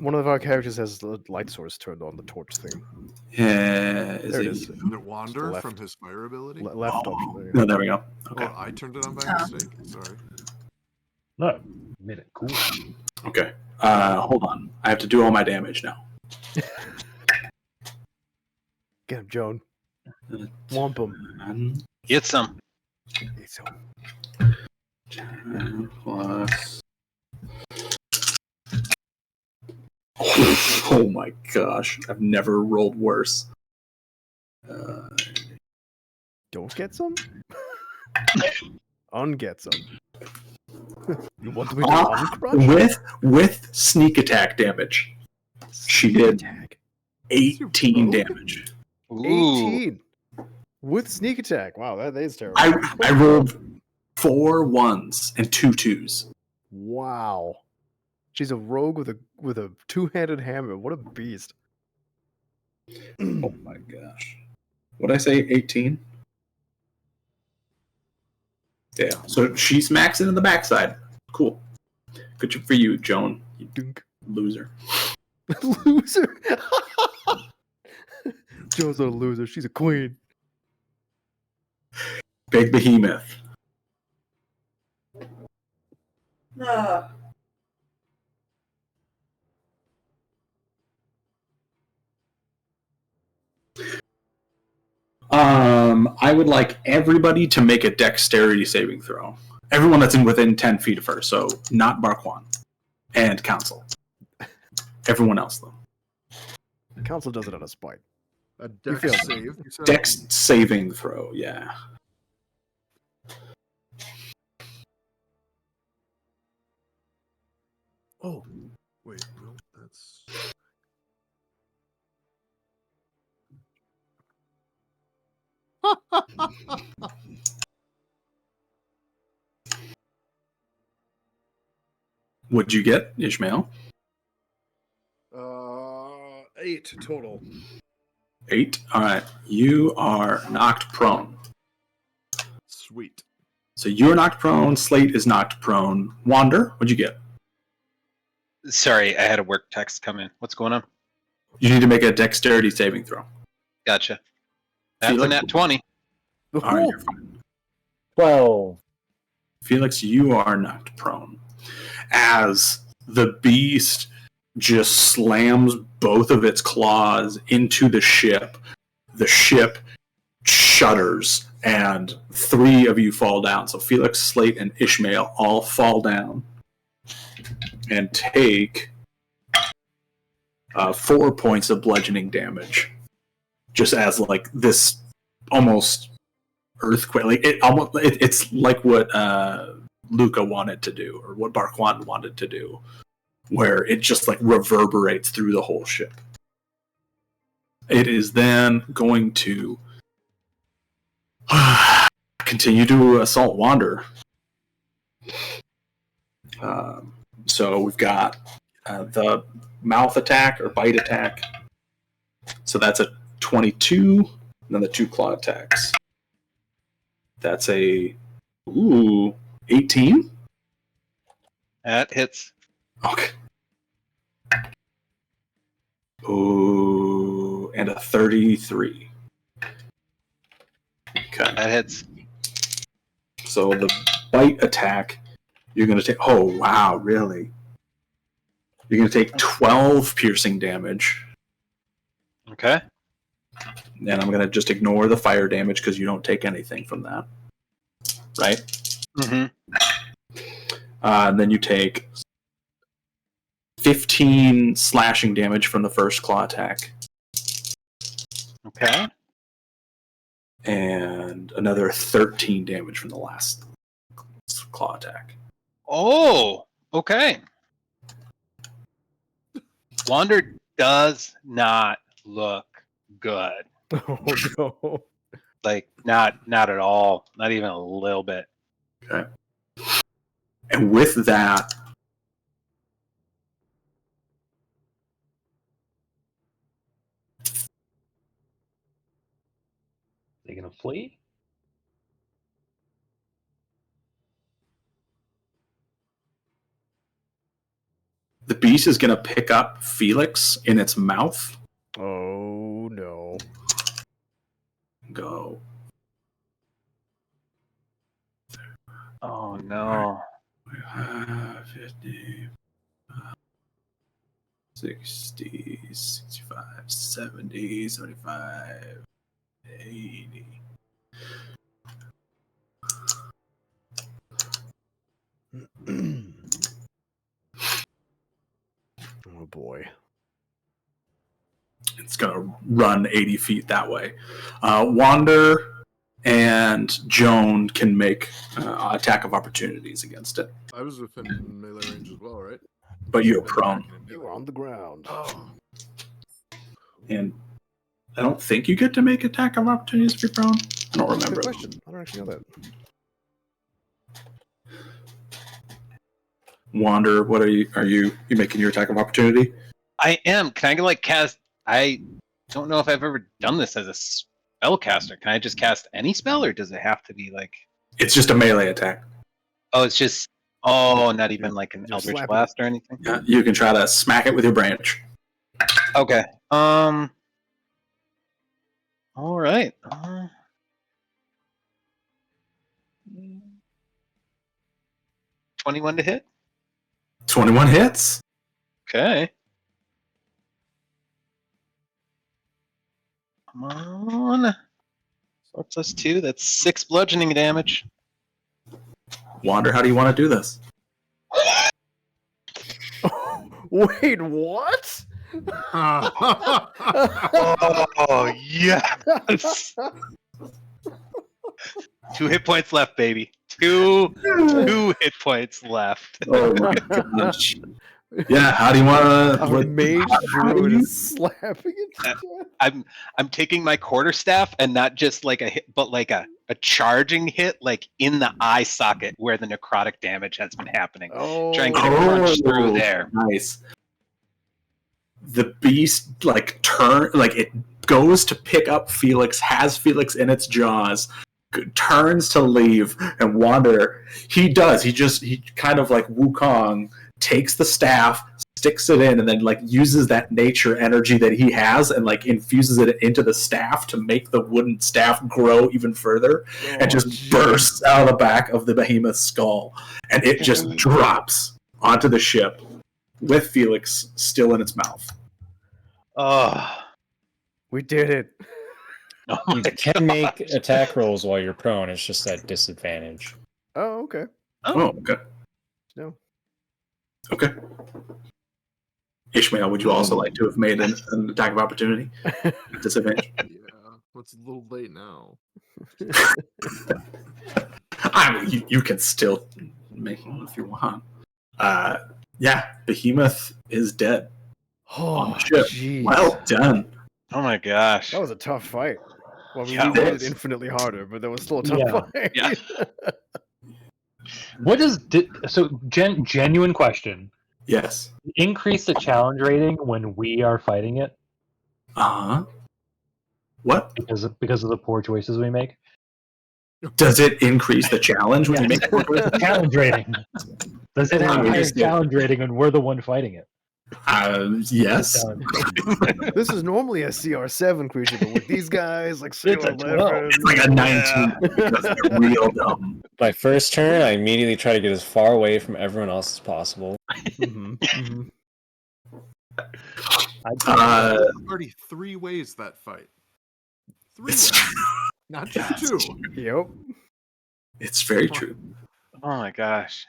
One of our characters has the light source turned on, the torch thing. Yeah, There it is. Did it wander Left. from his fire ability? Left option. There you No, go. there we go. Okay. Oh, I turned it on by Oh. mistake. Sorry. No, made it cool. Okay. Hold on. I have to do all my damage now. Get him, Joan. Womp him. Get some. It's so 10 plus. Oh my gosh. I've never rolled worse. Don't get some? Unget some. You want me to uncrush? With sneak attack damage. She did Attack. 18 damage. Ooh. 18 with sneak attack. Wow, that is terrible. I rolled 4 1s and 2 2s. Wow. She's a rogue with a two-handed hammer. What a beast. Oh my gosh. What did I say? 18? Yeah. So she smacks it in the backside. Cool. Good job for you, Joan. You Dunk. loser. Loser. Joan's not a loser. She's a queen. Big behemoth. No. I would like everybody to make a dexterity saving throw. Everyone that's within 10 feet of her, so not Barquan and Council. Everyone else, though. Council does it on a spite. A You dex failed. save. You said? Dex saving throw, yeah. Oh, wait. No, that's. What'd you get, Ishmael? 8 total. 8. All right. You are knocked prone. Sweet. So you're knocked prone. Slate is knocked prone. Wander, what'd you get? Sorry, I had a work text come in. What's going on? You need to make a dexterity saving throw. Gotcha. That's Felix? a nat 20. All right, you're fine. 12. Felix, you are knocked prone. As the beast just slams both of its claws into the ship shudders, and 3 of you fall down. So Felix, Slate, and Ishmael all fall down and take 4 points of bludgeoning damage. Just as like this almost earthquake, like it's like what Luca wanted to do, or what Barquan wanted to do, where it just like reverberates through the whole ship. It is then going to continue to assault Wander. So we've got the mouth attack or bite attack. So that's a 22, and then the 2 claw attacks. That's a 18. That hits. Okay. Ooh, and a 33. Okay. That hits. So the bite attack, you're going to take... Oh, wow, really? You're going to take 12 piercing damage. Okay. And I'm going to just ignore the fire damage because you don't take anything from that. Right? Mm-hmm. And then you take 15 slashing damage from the first claw attack. Okay. And another 13 damage from the last claw attack. Oh, okay. Wander does not look good. Oh no. Like not at all. Not even a little bit. Okay. And with that, They gonna flee? The beast is going to pick up Felix in its mouth. Oh no. Go. Oh no. 50, 60, 65, 70, 75, 80. Oh boy. It's going to run 80 feet that way. Wander and Joan can make attack of opportunities against it. I was within melee range as well, right? But you're prone. You were on the ground. Oh. And I don't think you get to make attack of opportunities if you're prone. I don't remember. Good question. I don't actually know that. Wander, what are you making your attack of opportunity? I am. Can I like cast? I don't know if I've ever done this as a spellcaster. Can I just cast any spell, or does it have to be like? It's just a melee attack. Oh, it's just. Oh, not even like an Just Eldritch slap Blast or anything. Yeah, you can try to smack it with your branch. Okay. All right. 21 to hit. 21 hits. Okay. Come on. 4 plus 2. That's 6 bludgeoning damage. Wander, how do you want to do this? Wait, what? Oh yes. 2 hit points left, baby. Two hit points left. Oh my gosh. Yeah, how do you want to? Our mage druid is slapping it. I'm taking my quarterstaff and not just like a hit, but like a charging hit, like in the eye socket where the necrotic damage has been happening. Oh, Try and get a crunch through there. Nice. The beast it goes to pick up Felix, has Felix in its jaws, turns to leave, and Wander. He kind of like Wukong takes the staff, sticks it in, and then like uses that nature energy that he has and like infuses it into the staff to make the wooden staff grow even further, and just bursts out of the back of the behemoth's skull, and it just drops onto the ship with Felix still in its mouth. Oh, we did it. oh You can make attack rolls while you're prone. It's just at disadvantage. Oh, okay. Oh, okay. No. Okay. Ishmael, would you also like to have made an attack of opportunity? Disadvantage? Yeah, it's a little late now. I mean, you can still make one if you want. Yeah, Behemoth is dead on the ship. Jeez. Well done. Oh my gosh. That was a tough fight. Well, we Yeah, made it it was. infinitely harder, but that was still a tough fight. Yeah. What does genuine question? Yes. Increase the challenge rating when we are fighting it Uh-huh. What? because of the poor choices we make. Does it increase the challenge when you make it? Challenge rating. Does it have a higher Yes. challenge rating when we're the one fighting it? Yes. This is normally a CR7 creature, but with these guys, like It's a 11. It's like a 19. Because they're real dumb. My first turn, I immediately try to get as far away from everyone else as possible. Already 3 ways that fight. 3 ways. Not just 2. Yep. It's very true. Oh my gosh.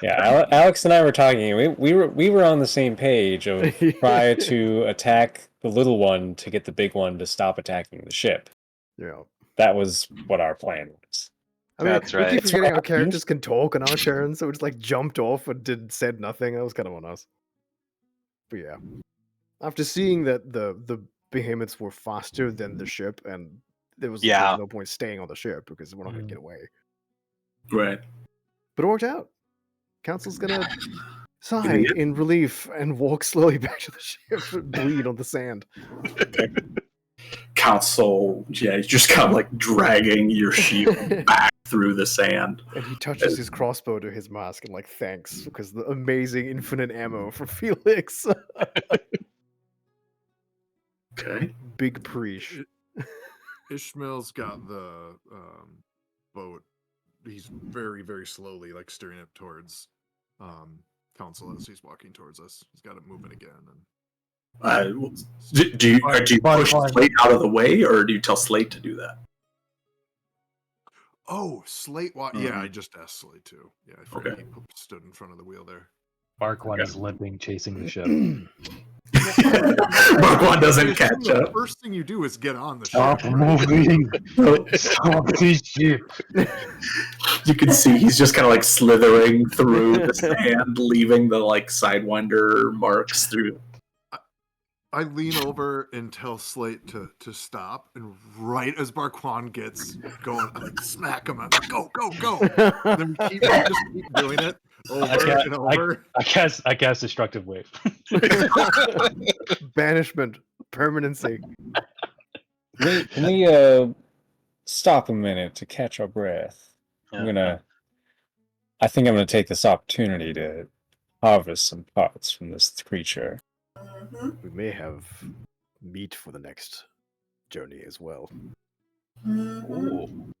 Yeah, Alex and I were talking. We were on the same page of try to attack the little one to get the big one to stop attacking the ship. Yeah. That was what our plan was. I mean, That's we right. keep forgetting our That's what characters can talk on our turn, so we just like jumped off and said nothing. That was kind of on us. But yeah, after seeing that the behemoths were faster than the ship, and there was no point staying on the ship because we're not going to get away. Right. But it worked out. Council's gonna sigh in relief and walk slowly back to the ship and bleed on the sand. Council, yeah, he's just kind of like dragging your shield back through the sand. And he touches his crossbow to his mask and like thanks because the amazing infinite ammo for Felix. Okay. Big preach. Ishmael's got the boat. He's very, very slowly like steering it towards Council as he's walking towards us. He's got it moving again. And Do you push Slate out of the way, or do you tell Slate to do that? oh, Slate! Yeah, I just asked Slate too. Yeah, I forgot he stood in front of the wheel there. Bark One is limping, chasing the ship. Mark One doesn't catch The up. first thing you do is get on the Stop ship. moving! Stop this ship! You can see he's just kind of like slithering through the sand, leaving the like sidewinder marks through. I lean over and tell Slate to stop, and right as Barquan gets going, I like smack him. I'm like, go, go, go! And then we just keep doing it over and over. I cast Destructive Wave. Banishment, permanency. Can we stop a minute to catch our breath? Yeah. I think I'm gonna take this opportunity to harvest some parts from this creature. We may have meat for the next journey as well. Ooh.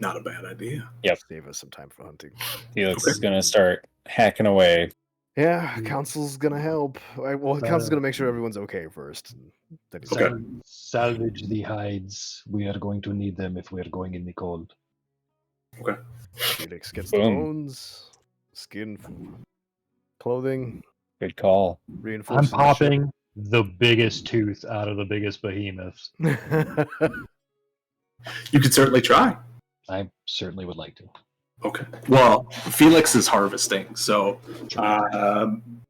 Not a bad idea. Yep. Save us some time for hunting. Felix is gonna start hacking away. Yeah, Council's gonna help. Well, Council's gonna make sure everyone's okay first. Then he's Salvage the hides. We are going to need them if we are going in the cold. Okay. Felix gets the bones, skin, clothing. Good call. I'm Reinforcing popping the biggest tooth out of the biggest behemoths. You could certainly try. I certainly would like to. Okay. Well, Felix is harvesting. So,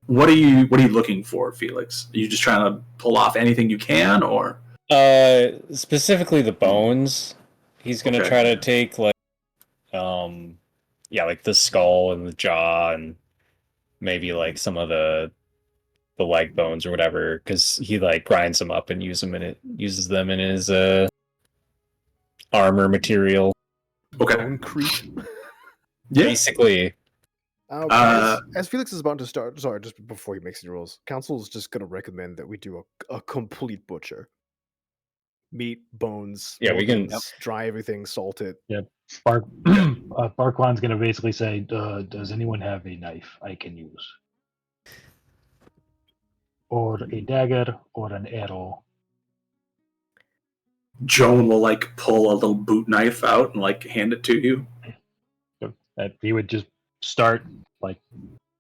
what are you looking for, Felix? Are you just trying to pull off anything you can, or? Specifically the bones. He's gonna try to take like the skull and the jaw and maybe like some of the leg bones or whatever, because he like grinds them up and uses them in his armor material. Okay. Bone creep. Yeah. Basically. As Felix is about to start, sorry, just before he makes any rules, Council is just going to recommend that we do a complete butcher. Meat, bones, yeah, we can dry everything, salt it. Yep. Barquan's going to basically say, does anyone have a knife I can use? Or a dagger, or an arrow. Joan will like pull a little boot knife out and like hand it to you. He would just start like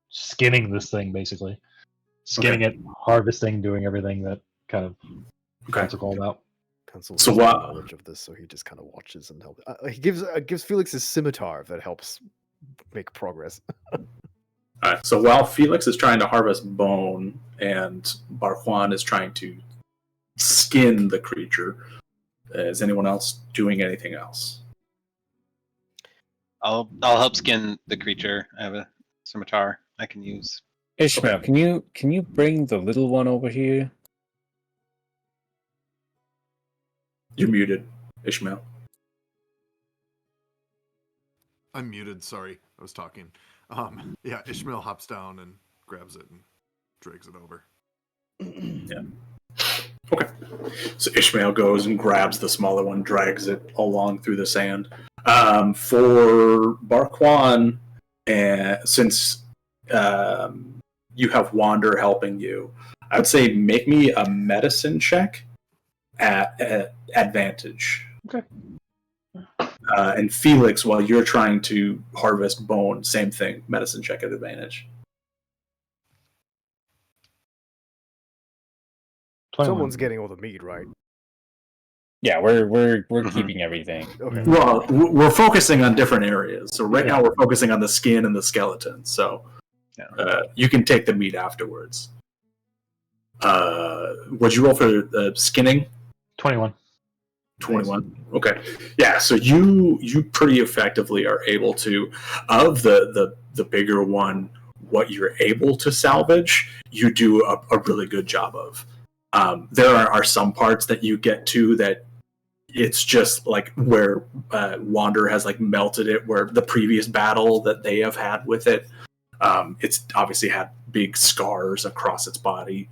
skinning this thing, basically. Skinning it, harvesting, doing everything that kind of Council called out. Council so knowledge of this, so he just kind of watches and helps. He gives Felix his scimitar that helps make progress. All right. So while Felix is trying to harvest bone and Barquan is trying to skin the creature, is anyone else doing anything else? I'll help skin the creature. I have a scimitar I can use. Ishmael, can you bring the little one over here? You're muted, Ishmael. I'm muted. Sorry, I was talking. Yeah, Ishmael hops down and grabs it and drags it over. Yeah. Okay. So Ishmael goes and grabs the smaller one, drags it along through the sand. For Barquan, since you have Wander helping you, I would say make me a medicine check at advantage. Okay. And Felix, while you're trying to harvest bone, same thing, medicine check at advantage. 21. Someone's getting all the meat, right? Yeah, we're keeping everything. Okay. Well, we're focusing on different areas. So right now we're focusing on the skin and the skeleton. So you can take the meat afterwards. What'd you roll for skinning? 21. 21. Okay. Yeah, so you pretty effectively are able to, of the bigger one, what you're able to salvage, you do a really good job of. There are some parts that you get to that it's just like where Wander has like melted it, where the previous battle that they have had with it, it's obviously had big scars across its body.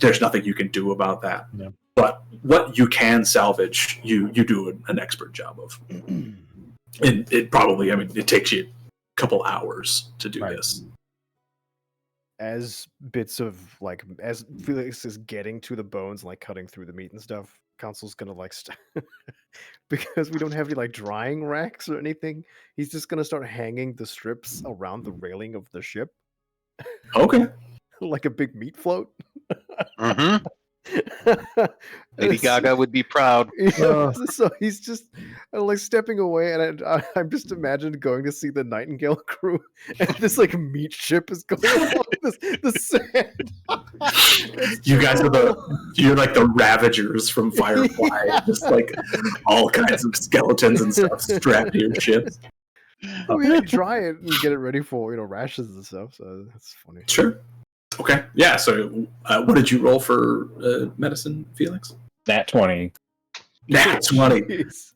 There's nothing you can do about that. No. But what you can salvage, you do an expert job of. And it probably, it takes you a couple hours to do this. As bits of as Felix is getting to the bones, like cutting through the meat and stuff, Council's gonna because we don't have any drying racks or anything. He's just gonna start hanging the strips around the railing of the ship. Okay. Like a big meat float. Mm-hmm. Lady Gaga would be proud. So he's just stepping away, and I'm just imagined going to see the Nightingale crew, and this meat ship is going along the sand. You guys you're like the Ravagers from Firefly, just all kinds of skeletons and stuff strapped to your ships. We dry it and get it ready for rations and stuff. So that's funny. Sure. Okay. Yeah. So, what did you roll for medicine, Felix? Nat 20. Nat 20. Jeez.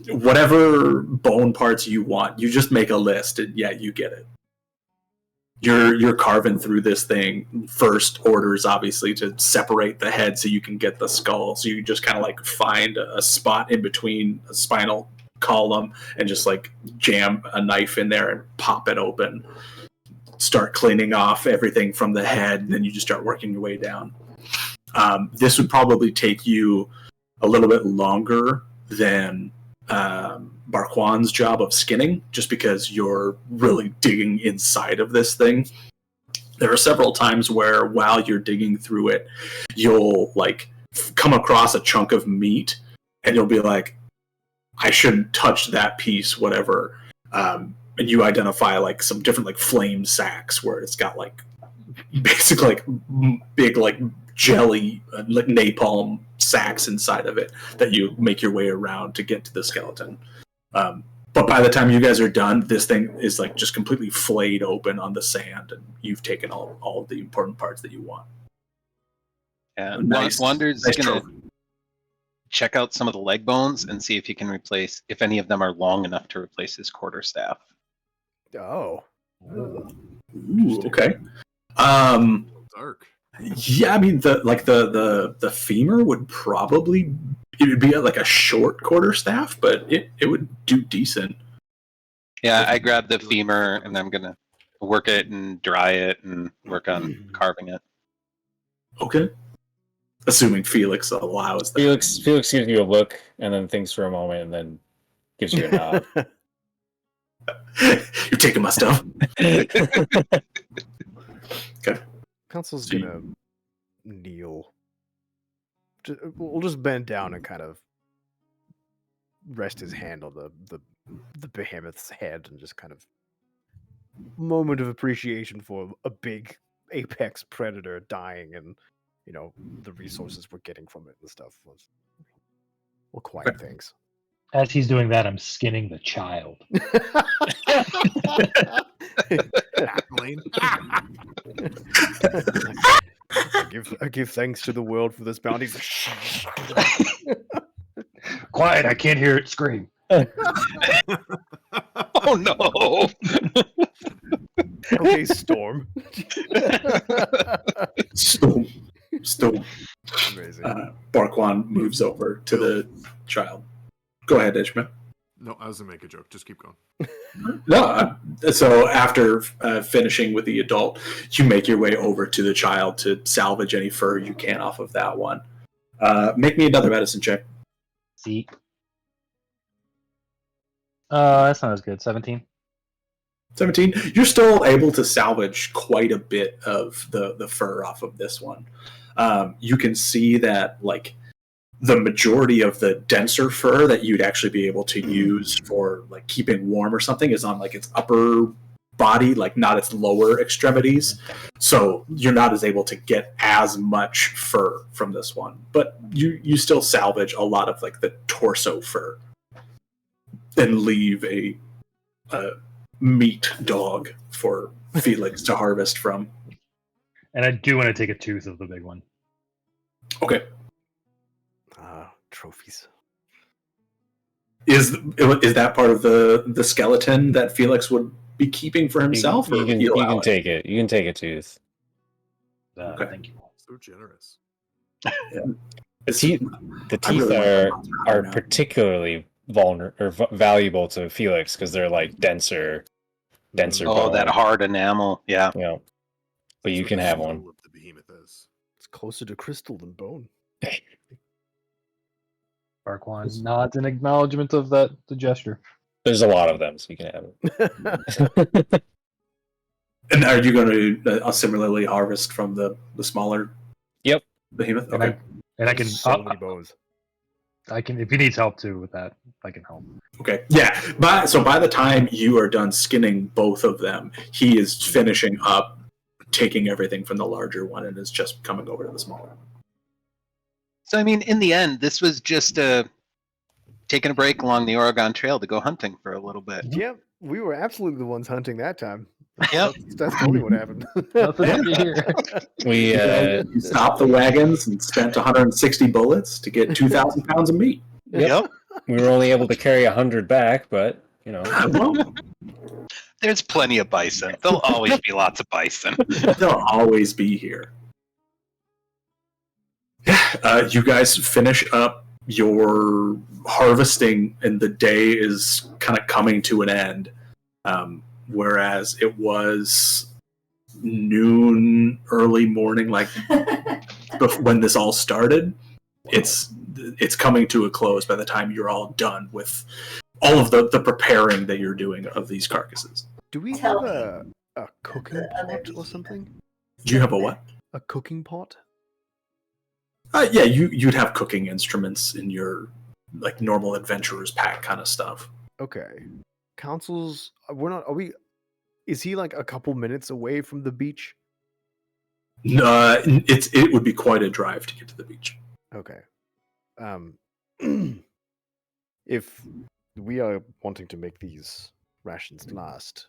Whatever bone parts you want, you just make a list, and you get it. You're carving through this thing. First orders, obviously, to separate the head so you can get the skull. So you just kind of find a spot in between a spinal column and just jam a knife in there and pop it open. Start cleaning off everything from the head, and then you just start working your way down. This would probably take you a little bit longer than Barquan's job of skinning, just because you're really digging inside of this thing. There are several times where while you're digging through it, you'll come across a chunk of meat, and you'll be like, I shouldn't touch that piece, whatever. And you identify some different flame sacks where it's got basically big jelly napalm sacks inside of it that you make your way around to get to the skeleton. But by the time you guys are done, this thing is just completely flayed open on the sand, and you've taken all of the important parts that you want. Yeah, Wander's gonna check out some of the leg bones and see if he can replace, if any of them are long enough to replace his quarterstaff. Oh. Ooh, okay. Dark. Yeah, the femur would probably, it would be a short quarterstaff, but it would do decent. Yeah, I grabbed the femur and I'm gonna work it and dry it and work on carving it. Okay. Assuming Felix allows that. Felix gives you a look and then thinks for a moment and then gives you a nod. You're taking my stuff. Okay. Council's gonna kneel. We'll just bend down and kind of rest his hand on the behemoth's head and just kind of moment of appreciation for a big apex predator dying and the resources we're getting from it and stuff. We'll quiet things. As he's doing that, I'm skinning the child. I give thanks to the world for this bounty. Quiet! I can't hear it scream. Oh no! Okay, Storm. Storm. Amazing. Barquan moves over to the child. Go ahead, Ishmael. No, I was gonna make a joke. Just keep going. No, so after finishing with the adult, you make your way over to the child to salvage any fur you can off of that one. Make me another medicine check. See. That's not as good. 17. 17. You're still able to salvage quite a bit of the fur off of this one. You can see that the majority of the denser fur that you'd actually be able to use for keeping warm or something is on its upper body, not its lower extremities. So you're not as able to get as much fur from this one, but you still salvage a lot of the torso fur and leave a meat dog for Felix to harvest from. And I do want to take a tooth of the big one. Okay. Trophies. Is that part of the skeleton that Felix would be keeping for himself? You can take it. You can take a tooth. Okay. Thank you. So generous. Yeah. The teeth are particularly valuable to Felix because they're like denser Oh, bone. that hard enamel. Yeah. Yeah. But you can have one. The behemoth is. It's closer to crystal than bone. Barquan nods in acknowledgement of the gesture. There's a lot of them, so you can have it. And are you going to similarly harvest from the smaller? Yep. Behemoth. Okay. And I can so many bones. I can, if he needs help too with that, I can help. Okay. Yeah. By the time you are done skinning both of them, he is finishing up taking everything from the larger one and is just coming over to the smaller one. So, I mean, in the end, this was just taking a break along the Oregon Trail to go hunting for a little bit. Yeah, we were absolutely the ones hunting that time. Yep. That's totally what happened. We stopped the wagons and spent 160 bullets to get 2,000 pounds of meat. Yep. We were only able to carry 100 back, but you know. There's plenty of bison. There'll always be lots of bison. They'll always be here. You guys finish up your harvesting, and the day is kind of coming to an end. Whereas it was noon, early morning, like when this all started, it's coming to a close by the time you're all done with all of the preparing that you're doing of these carcasses. Do we have a cooking pot or something? Do you have a what? A cooking pot? Yeah, you'd have cooking instruments in your like normal adventurer's pack kind of stuff. Okay. Councils, is he like a couple minutes away from the beach? It would be quite a drive to get to the beach. Okay. If we are wanting to make these rations last,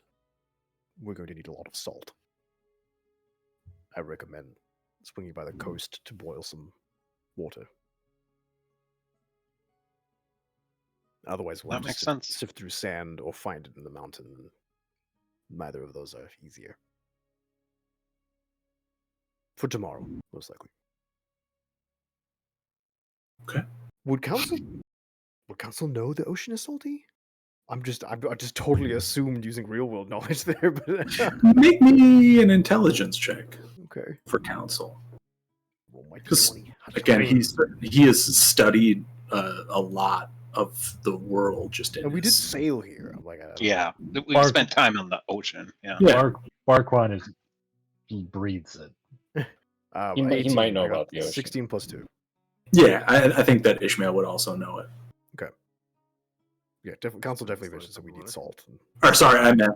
we're going to need a lot of salt. I recommend swinging by the coast to boil some water. Otherwise, we'll That have to makes sense. sift through sand or find it in the mountain. Neither of those are easier. For tomorrow, most likely. Okay. Would council know the ocean is salty? I just totally assumed using real world knowledge there, but Make me an intelligence check. Okay. For council. Roll my Because D20. again, he has studied a lot of the world just in. And we did sail here. I'm like, yeah, we spent time on the ocean. Yeah. Barquan he breathes it. He might know about the ocean. 16 plus 2. Yeah, I think that Ishmael would also know it. Okay. Yeah, council definitely mentioned, so we need salt. Or sorry, I meant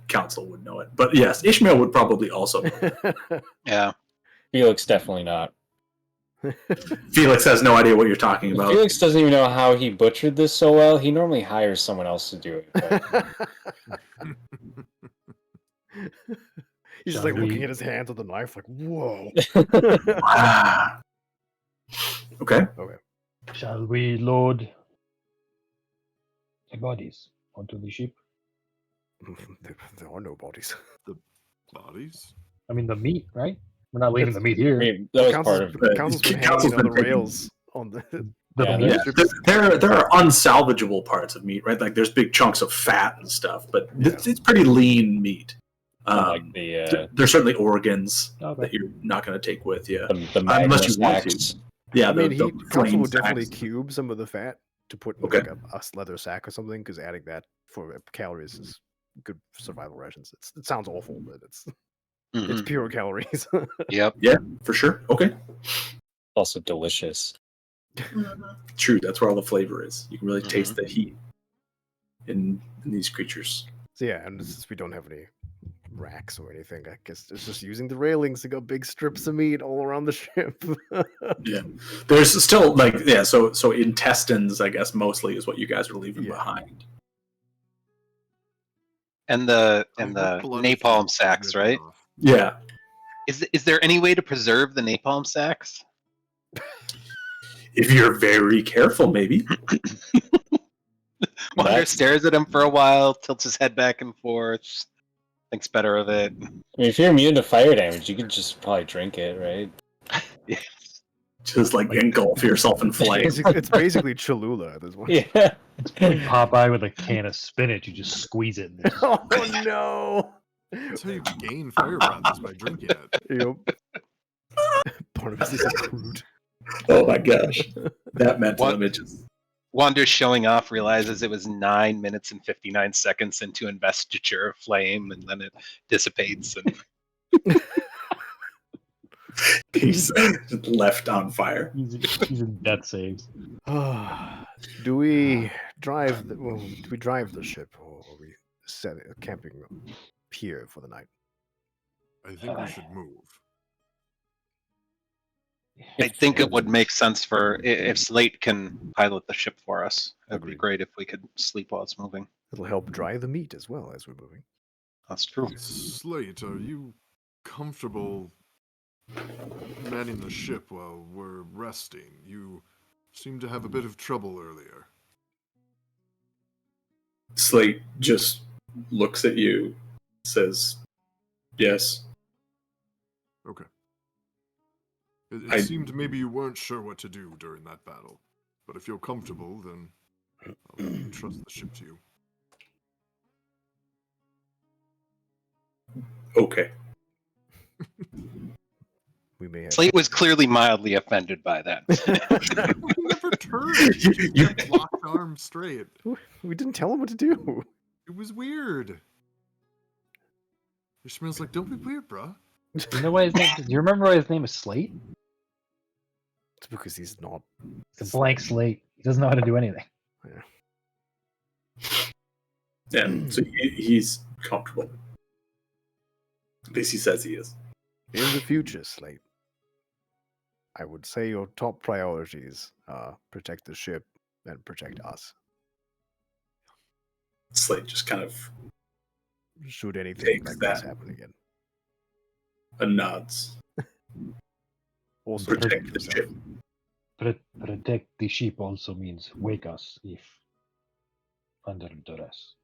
council would know it. But yes, Ishmael would probably also know it. Yeah. Felix definitely not. Felix has no idea what you're talking about. Felix doesn't even know how he butchered this so well. He normally hires someone else to do it. He's just like looking at his hands with the knife, like, whoa. Okay. Shall we load the bodies onto the ship? There are no bodies. The bodies? I mean, the meat, right? We're not leaving the meat here. That was part of it. Council's been hanging on the rails on the Yeah, there are unsalvageable parts of meat, right? Like there's big chunks of fat and stuff, but it's pretty lean meat. There's certainly organs that you're not going to take with you, unless you want to. Yeah, I mean, Council would definitely cube some of the fat to put in like a leather sack or something, because adding that for calories is good for survival rations. It sounds awful, but it's pure calories. Yep. Yeah, for sure. Okay. Also delicious. True, that's where all the flavor is. You can really taste the heat in these creatures. So yeah, and since we don't have any racks or anything, I guess it's just using the railings to go big strips of meat all around the ship. Yeah, there's still so intestines, I guess, mostly is what you guys are leaving behind. And the napalm sacks, right? Yeah. Is there any way to preserve the napalm sacks? If you're very careful, maybe. Wander stares at him for a while, tilts his head back and forth, thinks better of it. I mean, if you're immune to fire damage, you could just probably drink it, right? Yeah. Just like engulf yourself in flames. It's basically Cholula at this point. Yeah. It's like Popeye with a can of spinach. You just squeeze it. And Oh no! That's how you gain fire breath, is by drinking it. Yep. Barnabas is crude. Oh my gosh. That mental What? image is... Wander showing off realizes it was 9 minutes and 59 seconds into investiture of flame, and then it dissipates. And He's left on fire. he's in death saves. Do we drive the ship, or are we set camping here for the night? I think we should move. I think it would make sense for if Slate can pilot the ship for us. It would be Agreed. great if we could sleep while it's moving. It'll help dry the meat as well as we're moving. That's true. Slate, are you comfortable manning the ship while we're resting? You seem to have a bit of trouble earlier. Slate just looks at you, says, yes. Okay. It seemed maybe you weren't sure what to do during that battle. But if you're comfortable, then I'll trust the ship to you. Okay. We may have Slate was clearly mildly offended by that. You never turned. You kept locked arms straight. We didn't tell him what to do. It was weird. Ishmael's like, don't be weird, bruh. You know why his name? Do you remember why his name is Slate? It's because he's not. It's a blank slate. He doesn't know how to do anything. Yeah, so he's comfortable. At least he says he is. In the future, Slate, I would say your top priorities are protect the ship and protect us. Slate just kind of Should anything Takes like this that. happen again. nods. Also Protect the yourself. ship. Protect the ship also means wake us if under duress.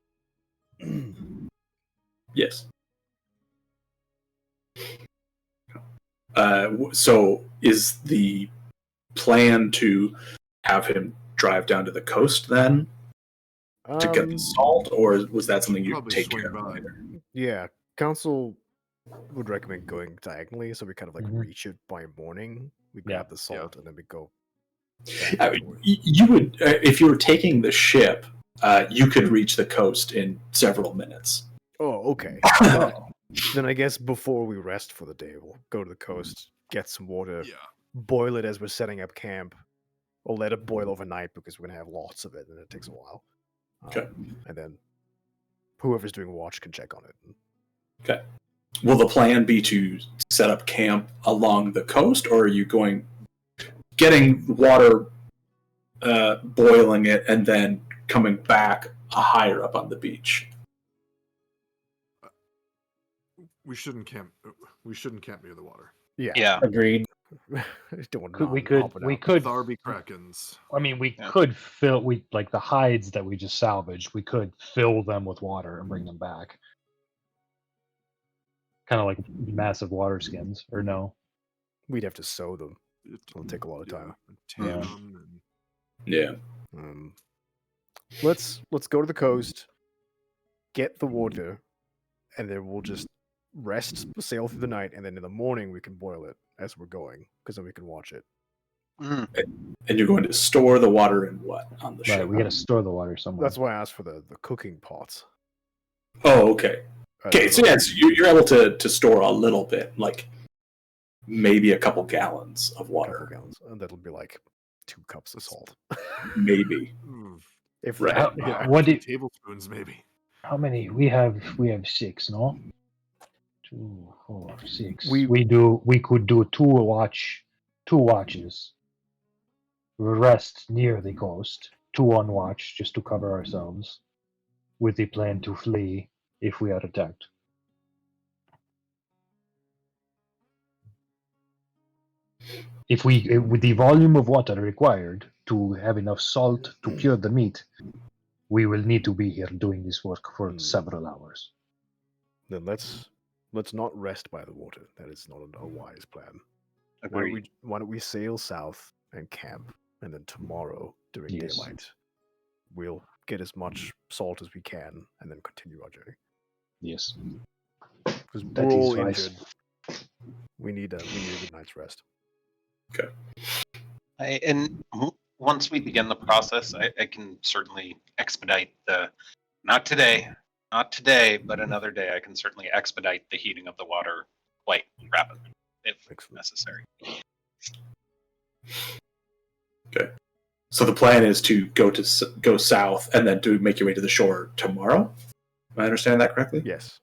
Yes. So is the plan to have him drive down to the coast then to get the salt, or was that something you'd Probably take swing care of by. later? Yeah, council would recommend going diagonally, so we kind of like Mhm. reach it by morning. We grab the salt and then we go. I mean, you would, if you were taking the ship, you could reach the coast in several minutes. Oh, okay. Then I guess before we rest for the day, we'll go to the coast, get some water, Yeah. boil it as we're setting up camp, or let it boil overnight because we're gonna have lots of it and it takes a while. Okay. And then whoever's doing watch can check on it. Okay. Will the plan be to set up camp along the coast, or are you getting water, boiling it, and then coming back higher up on the beach? We shouldn't camp. We shouldn't camp near the water. Yeah. Yeah. Agreed. Don't want We Nam hopping we out. could. Tharby Krakens. I mean, we Yeah. could fill like the hides that we just salvaged. We could fill them with water and bring them back. Kind of like massive water skins, or no? We'd have to sew them. It'll take a lot of time. And tan Yeah. them Yeah. Let's go to the coast, get the water, and then we'll just rest, sail through the night, and then in the morning we can boil it as we're going, because then we can watch it. Mm. And you're going to store the water in what on the Right, ship? we gotta store the water somewhere. That's why I asked for the cooking pots. Oh, okay. Okay, so yes, you're able to store a little bit, like maybe a couple gallons of Couple water, gallons, and that'll be like 2 cups of salt. maybe. and If Right. that, How- yeah. what do- tablespoons, maybe. How many? We have 6, no? 2, 4, 6. We- We could do two watches. Rest near the coast, 2 on watch, just to cover ourselves, with the plan to flee if we are attacked. if we, with the volume of water required to have enough salt to cure the meat, we will need to be here doing this work for several hours. Then let's not rest by the water. That is not a wise plan. Agreed. Why don't we sail south and camp, and then tomorrow during daylight, we'll get as much salt as we can, and then continue our journey. Yes, Because that we're all is wise. injured. We need a good night's rest. Okay. Once we begin the process, I can certainly expedite the. Not today, but another day. I can certainly expedite the heating of the water quite rapidly if necessary. Okay. So the plan is to go south and then to make your way to the shore tomorrow. Am I understanding that correctly? Yes.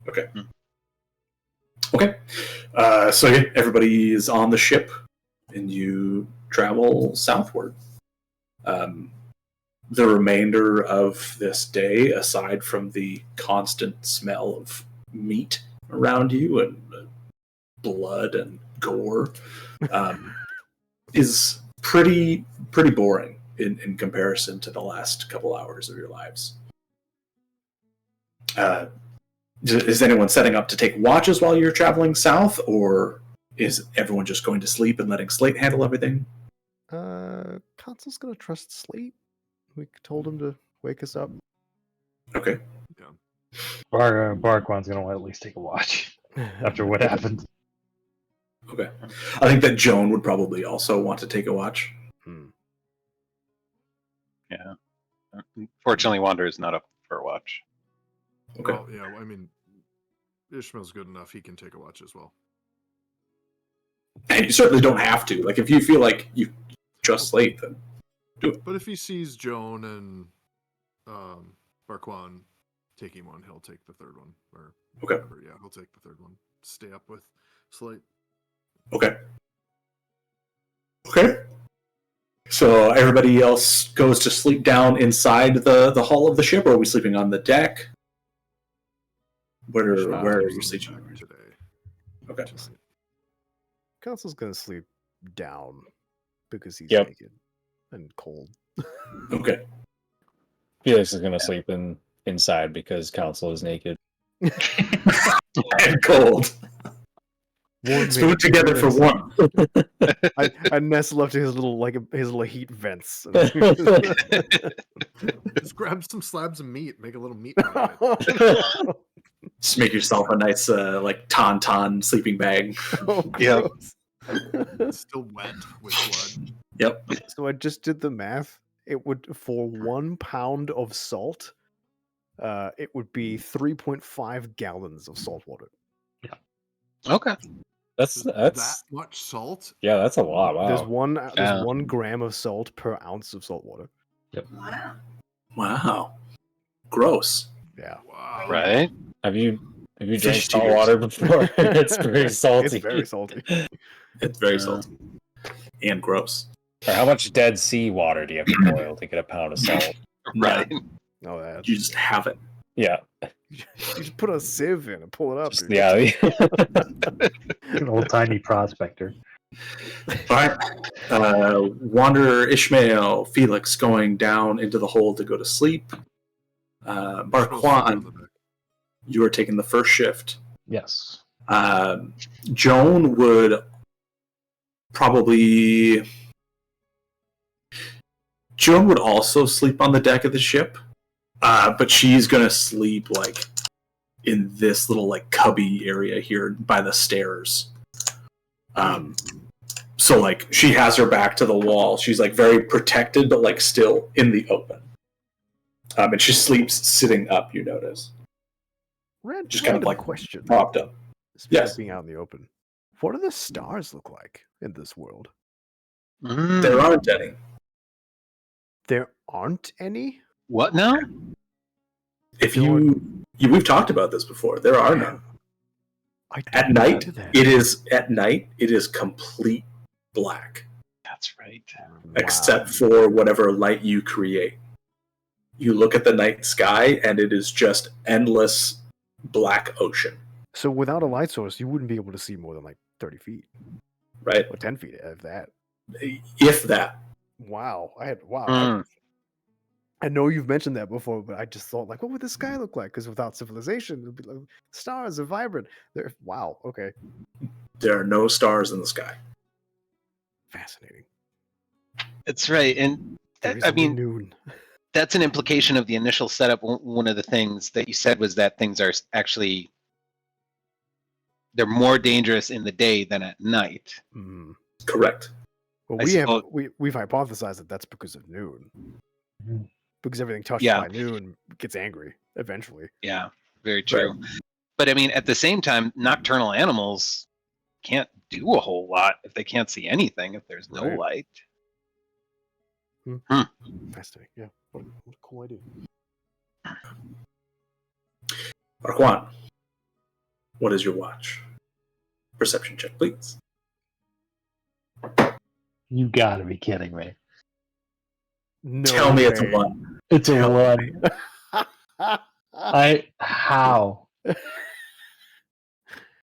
Okay. Okay. So yeah, everybody is on the ship, and you travel southward. The remainder of this day, aside from the constant smell of meat around you and blood and gore, is pretty boring in comparison to the last couple hours of your lives. Is anyone setting up to take watches while you're traveling south, or is everyone just going to sleep and letting Slate handle everything? Consul's gonna trust Slate. We told him to wake us up. Okay. Barquan's gonna at least take a watch after what happened. Okay. I think that Joan would probably also want to take a watch. Yeah. Fortunately, Wander is not up for a watch. Okay. Well, yeah, I mean, Ishmael's good enough. He can take a watch as well. And you certainly don't have to. Like, if you feel like you trust Slate, then do it. But if he sees Joan and Barquan taking one, he'll take the third one. Or Okay. whatever. Yeah, he'll take the third one. Stay up with Slate. Okay. Okay. So everybody else goes to sleep down inside the hull of the ship, or are we sleeping on the deck? Where are you sleeping today? Okay. Consul's gonna sleep down because he's Yep. naked and cold. Okay. Felix is gonna sleep inside because Council is naked. And cold. Let's put it together for one. I nestle up to his little heat vents. Just grab some slabs of meat, make a little meat. Just make yourself a nice like tauntaun sleeping bag. Yep. It's still wet with blood. Yep. So I just did the math. It would, for 1 pound of salt, it would be 3.5 gallons of salt water. Okay. That's That much salt? yeah, that's a lot. Wow. There's 1 gram of salt per ounce of salt water. Yep. Wow. Gross. Yeah. Wow. Right. Have you drank Fish salt tears. water before? It's very salty. It's very salty. It's very salty. And gross. Or how much Dead Sea water do you have to boil to get a pound of salt? Right. Oh, that. You just have it. Yeah. You just put a sieve in and pull it up. Just, dude. yeah. An old tiny prospector. All right. Wanderer Ishmael, Felix going down into the hole to go to sleep. Barquan, you are taking the first shift. Yes. Joan would probably... Joan would also sleep on the deck of the ship, but she's going to sleep like in this little like cubby area here by the stairs. So like she has her back to the wall. She's like very protected, but like still in the open. And she sleeps sitting up. You notice, just kind of like question. propped up. Speaking Yes. of being out in the open, what do the stars look like in this world? There aren't any. There aren't any. What now? If we've talked about this before. There are none. At night, it is complete black. That's right. Except for whatever light you create. You look at the night sky, and it is just endless black ocean. So without a light source, you wouldn't be able to see more than like 30 feet. right? Well, 10 feet of that. If that. Wow. I know you've mentioned that before, but I just thought, like, what would the sky look like? Because without civilization, it would be like, stars are vibrant. Wow. Okay. There are no stars in the sky. Fascinating. That's right. And There's I only mean, noon. that's an implication of the initial setup. One of the things that you said was that things are actually, they're more dangerous in the day than at night. Mm. Correct. Well, we've hypothesized that that's because of noon. Mhm. Because everything touched Yeah. by noon gets angry eventually. Yeah, very true. But I mean, at the same time, nocturnal animals can't do a whole lot if they can't see anything, if there's no Right. light. Fascinating. Yeah. What a cool idea. Marquand, what is your watch? Perception check, please. You gotta be kidding me. No Tell me it's a way. 1. It's a Tell 1. How?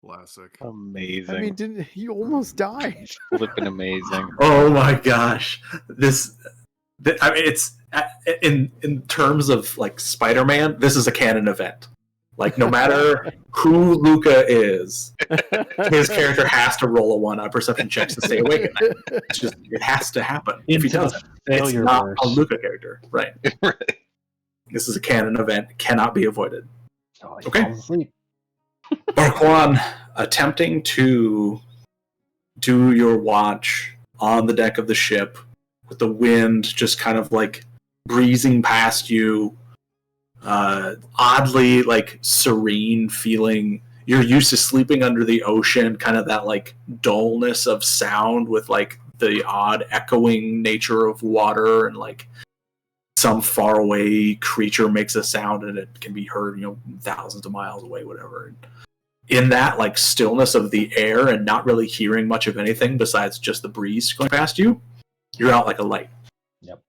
Classic. Amazing. I mean, you almost died? Flipping amazing. Oh my gosh. I mean, it's in terms of like Spider-Man, this is a canon event. Like, no matter who Luca is, his character has to roll a 1 on perception checks to stay awake at night. It's just, it has to happen. If he doesn't, it's not a Luca character. Right. Right. This is a canon event. Cannot be avoided. Oh, Okay. falls asleep. Marquand, attempting to do your watch on the deck of the ship with the wind just kind of like breezing past you, oddly like serene feeling. You're used to sleeping under the ocean, kind of that like dullness of sound with like the odd echoing nature of water, and like some faraway creature makes a sound and it can be heard, thousands of miles away, whatever. In that like stillness of the air and not really hearing much of anything besides just the breeze going past you, you're out like a light. Yep.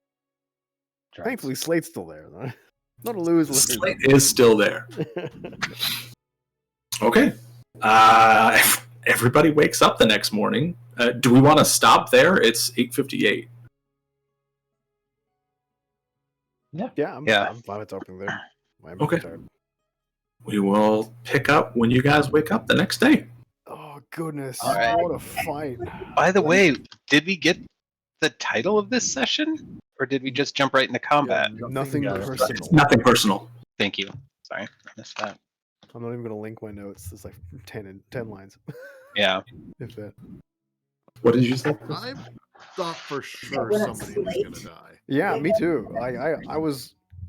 Thankfully, Slate's still there, though. Not a lose. Slate is still there. Okay. Everybody wakes up the next morning. Do we want to stop there? It's 8:58. Yeah, I'm fine with stopping there. I'm Okay. tired. We will pick up when you guys wake up the next day. Oh, goodness. All right. What a fight. By the way, did we get the title of this session? Or did we just jump right into combat? Nothing personal. It's nothing personal. Thank you. Sorry, I missed that. I'm not even going to link my notes. It's like 10 lines. Yeah. If that. What did you say? I thought for sure we're not somebody was late. gonna die. Yeah, me too.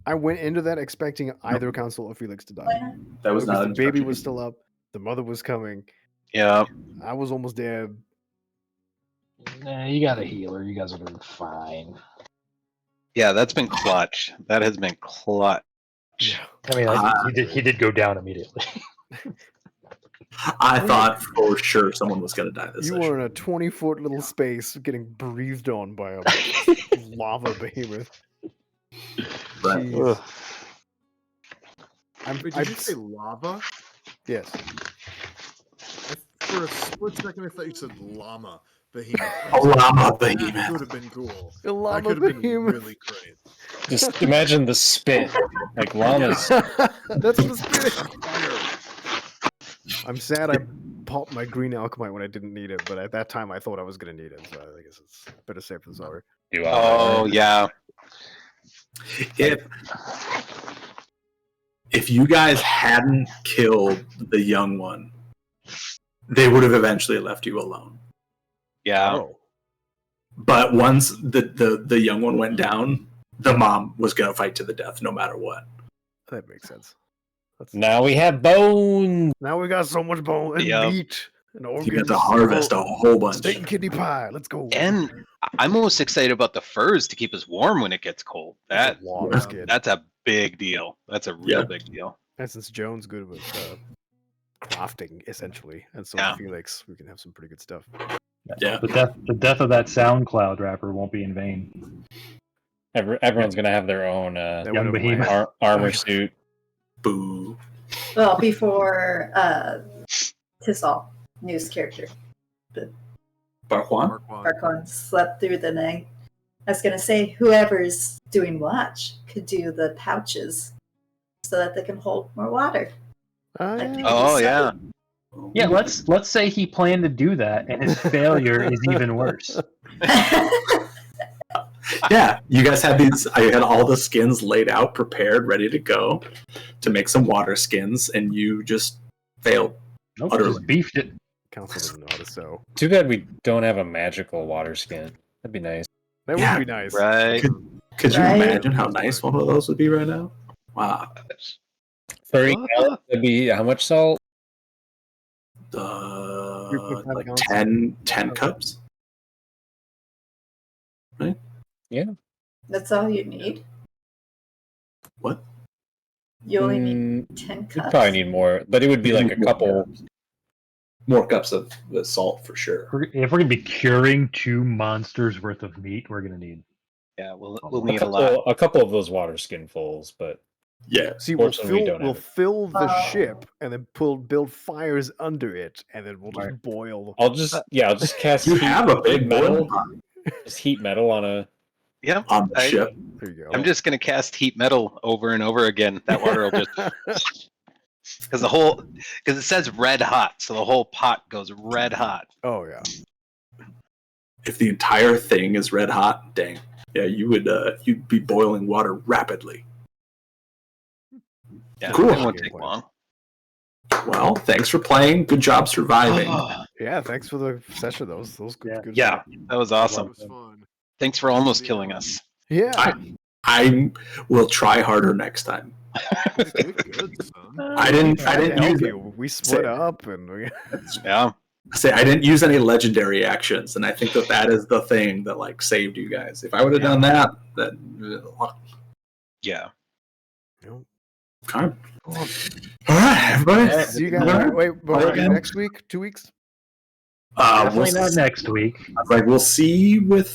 I went into that expecting either Council or Felix to die. That was Because not the baby was still up. The mother was coming. Yeah. I was almost dead. Nah, you got a healer. You guys are doing fine. Yeah, that's been clutch. That has been clutch. I mean, he did go down immediately. I thought for sure someone was going to die this You session. were in a 20-foot little space getting breathed on by a lava behemoth. Right. Jeez. Wait, did you say lava? Yes. For a split second, I thought you said llama behemoth. A llama That behemoth. would have been cool. A llama That could have been behemoth. really great. Just imagine the spit, like llamas. That's the spirit. I'm sad I popped my green alchemite when I didn't need it, but at that time I thought I was going to need it, so I guess it's better safe than sorry. Oh, yeah. If you guys hadn't killed the young one, they would have eventually left you alone. Yeah. Oh. But once the young one went down, the mom was going to fight to the death no matter what. That makes sense. Now we have bones. Now we got so much bone and Yep. meat and organs. You got to harvest a whole bunch. Steak and kidney pie. Let's go. And I'm most excited about the furs to keep us warm when it gets cold. That's a long skin. That's a big deal. That's a real Yeah. big deal. And since Joan's good with crafting, essentially, and so Yeah. is Felix, we can have some pretty good stuff. Yeah. The death of that SoundCloud rapper won't be in vain. Everyone's gonna have their own That Young would have behemoth. went- armor suit. Boo. Well, before Tissall, newest character. But Barquan? Barkon slept through the night. I was going to say, whoever's doing watch could do the pouches so that they can hold more water. Like they Oh do yeah. Yeah, let's say he planned to do that, and his failure is even worse. Yeah, you guys had these. I had all the skins laid out, prepared, ready to go to make some water skins, and you just failed. Nope, Utterly. just beefed it. Council doesn't know how to sew. Too bad we don't have a magical water skin. That'd be nice. That Yeah, would be nice. Right. Could you Right. imagine how nice one of those would be right now? Wow. 30 gallons would be how much salt? Like 10 cups. Right? Yeah. That's all you need. What? You only need 10 You'd cups. probably need more, but it would be like a couple. More cups of the salt for sure. If we're gonna be curing 2 monsters worth of meat, we're gonna need. Yeah, we'll A need a lot. couple of those water skinfuls, but Yeah. See, we'll Fortunately, we don't we'll have it. fill the Oh. ship and then build fires under it, and then we'll just boil. I'll just cast You heat, have a big metal, boiling pot just heat metal on a. Yep. on the I- ship. There you go. I'm just gonna cast heat metal over and over again. That water will just because it says red hot, so the whole pot goes red hot. Oh yeah. If the entire thing is red hot, dang. Yeah, you'd be boiling water rapidly. Yeah, Cool. it won't take long. Well, thanks for playing. Good job surviving. Yeah. Thanks for the session. Those good. Good Yeah, that was That awesome. was fun. Thanks for almost killing us. Yeah. I will try harder next time. Did good, son. I didn't Tried to use help it. you. We split Say- up, and we... Yeah. I didn't use any legendary actions, and I think that is the thing that like saved you guys. If I would have done that, Yeah. all right, everybody. See you guys. Wait, but Okay. next week, 2 weeks. Definitely We'll not next week. Like we'll see with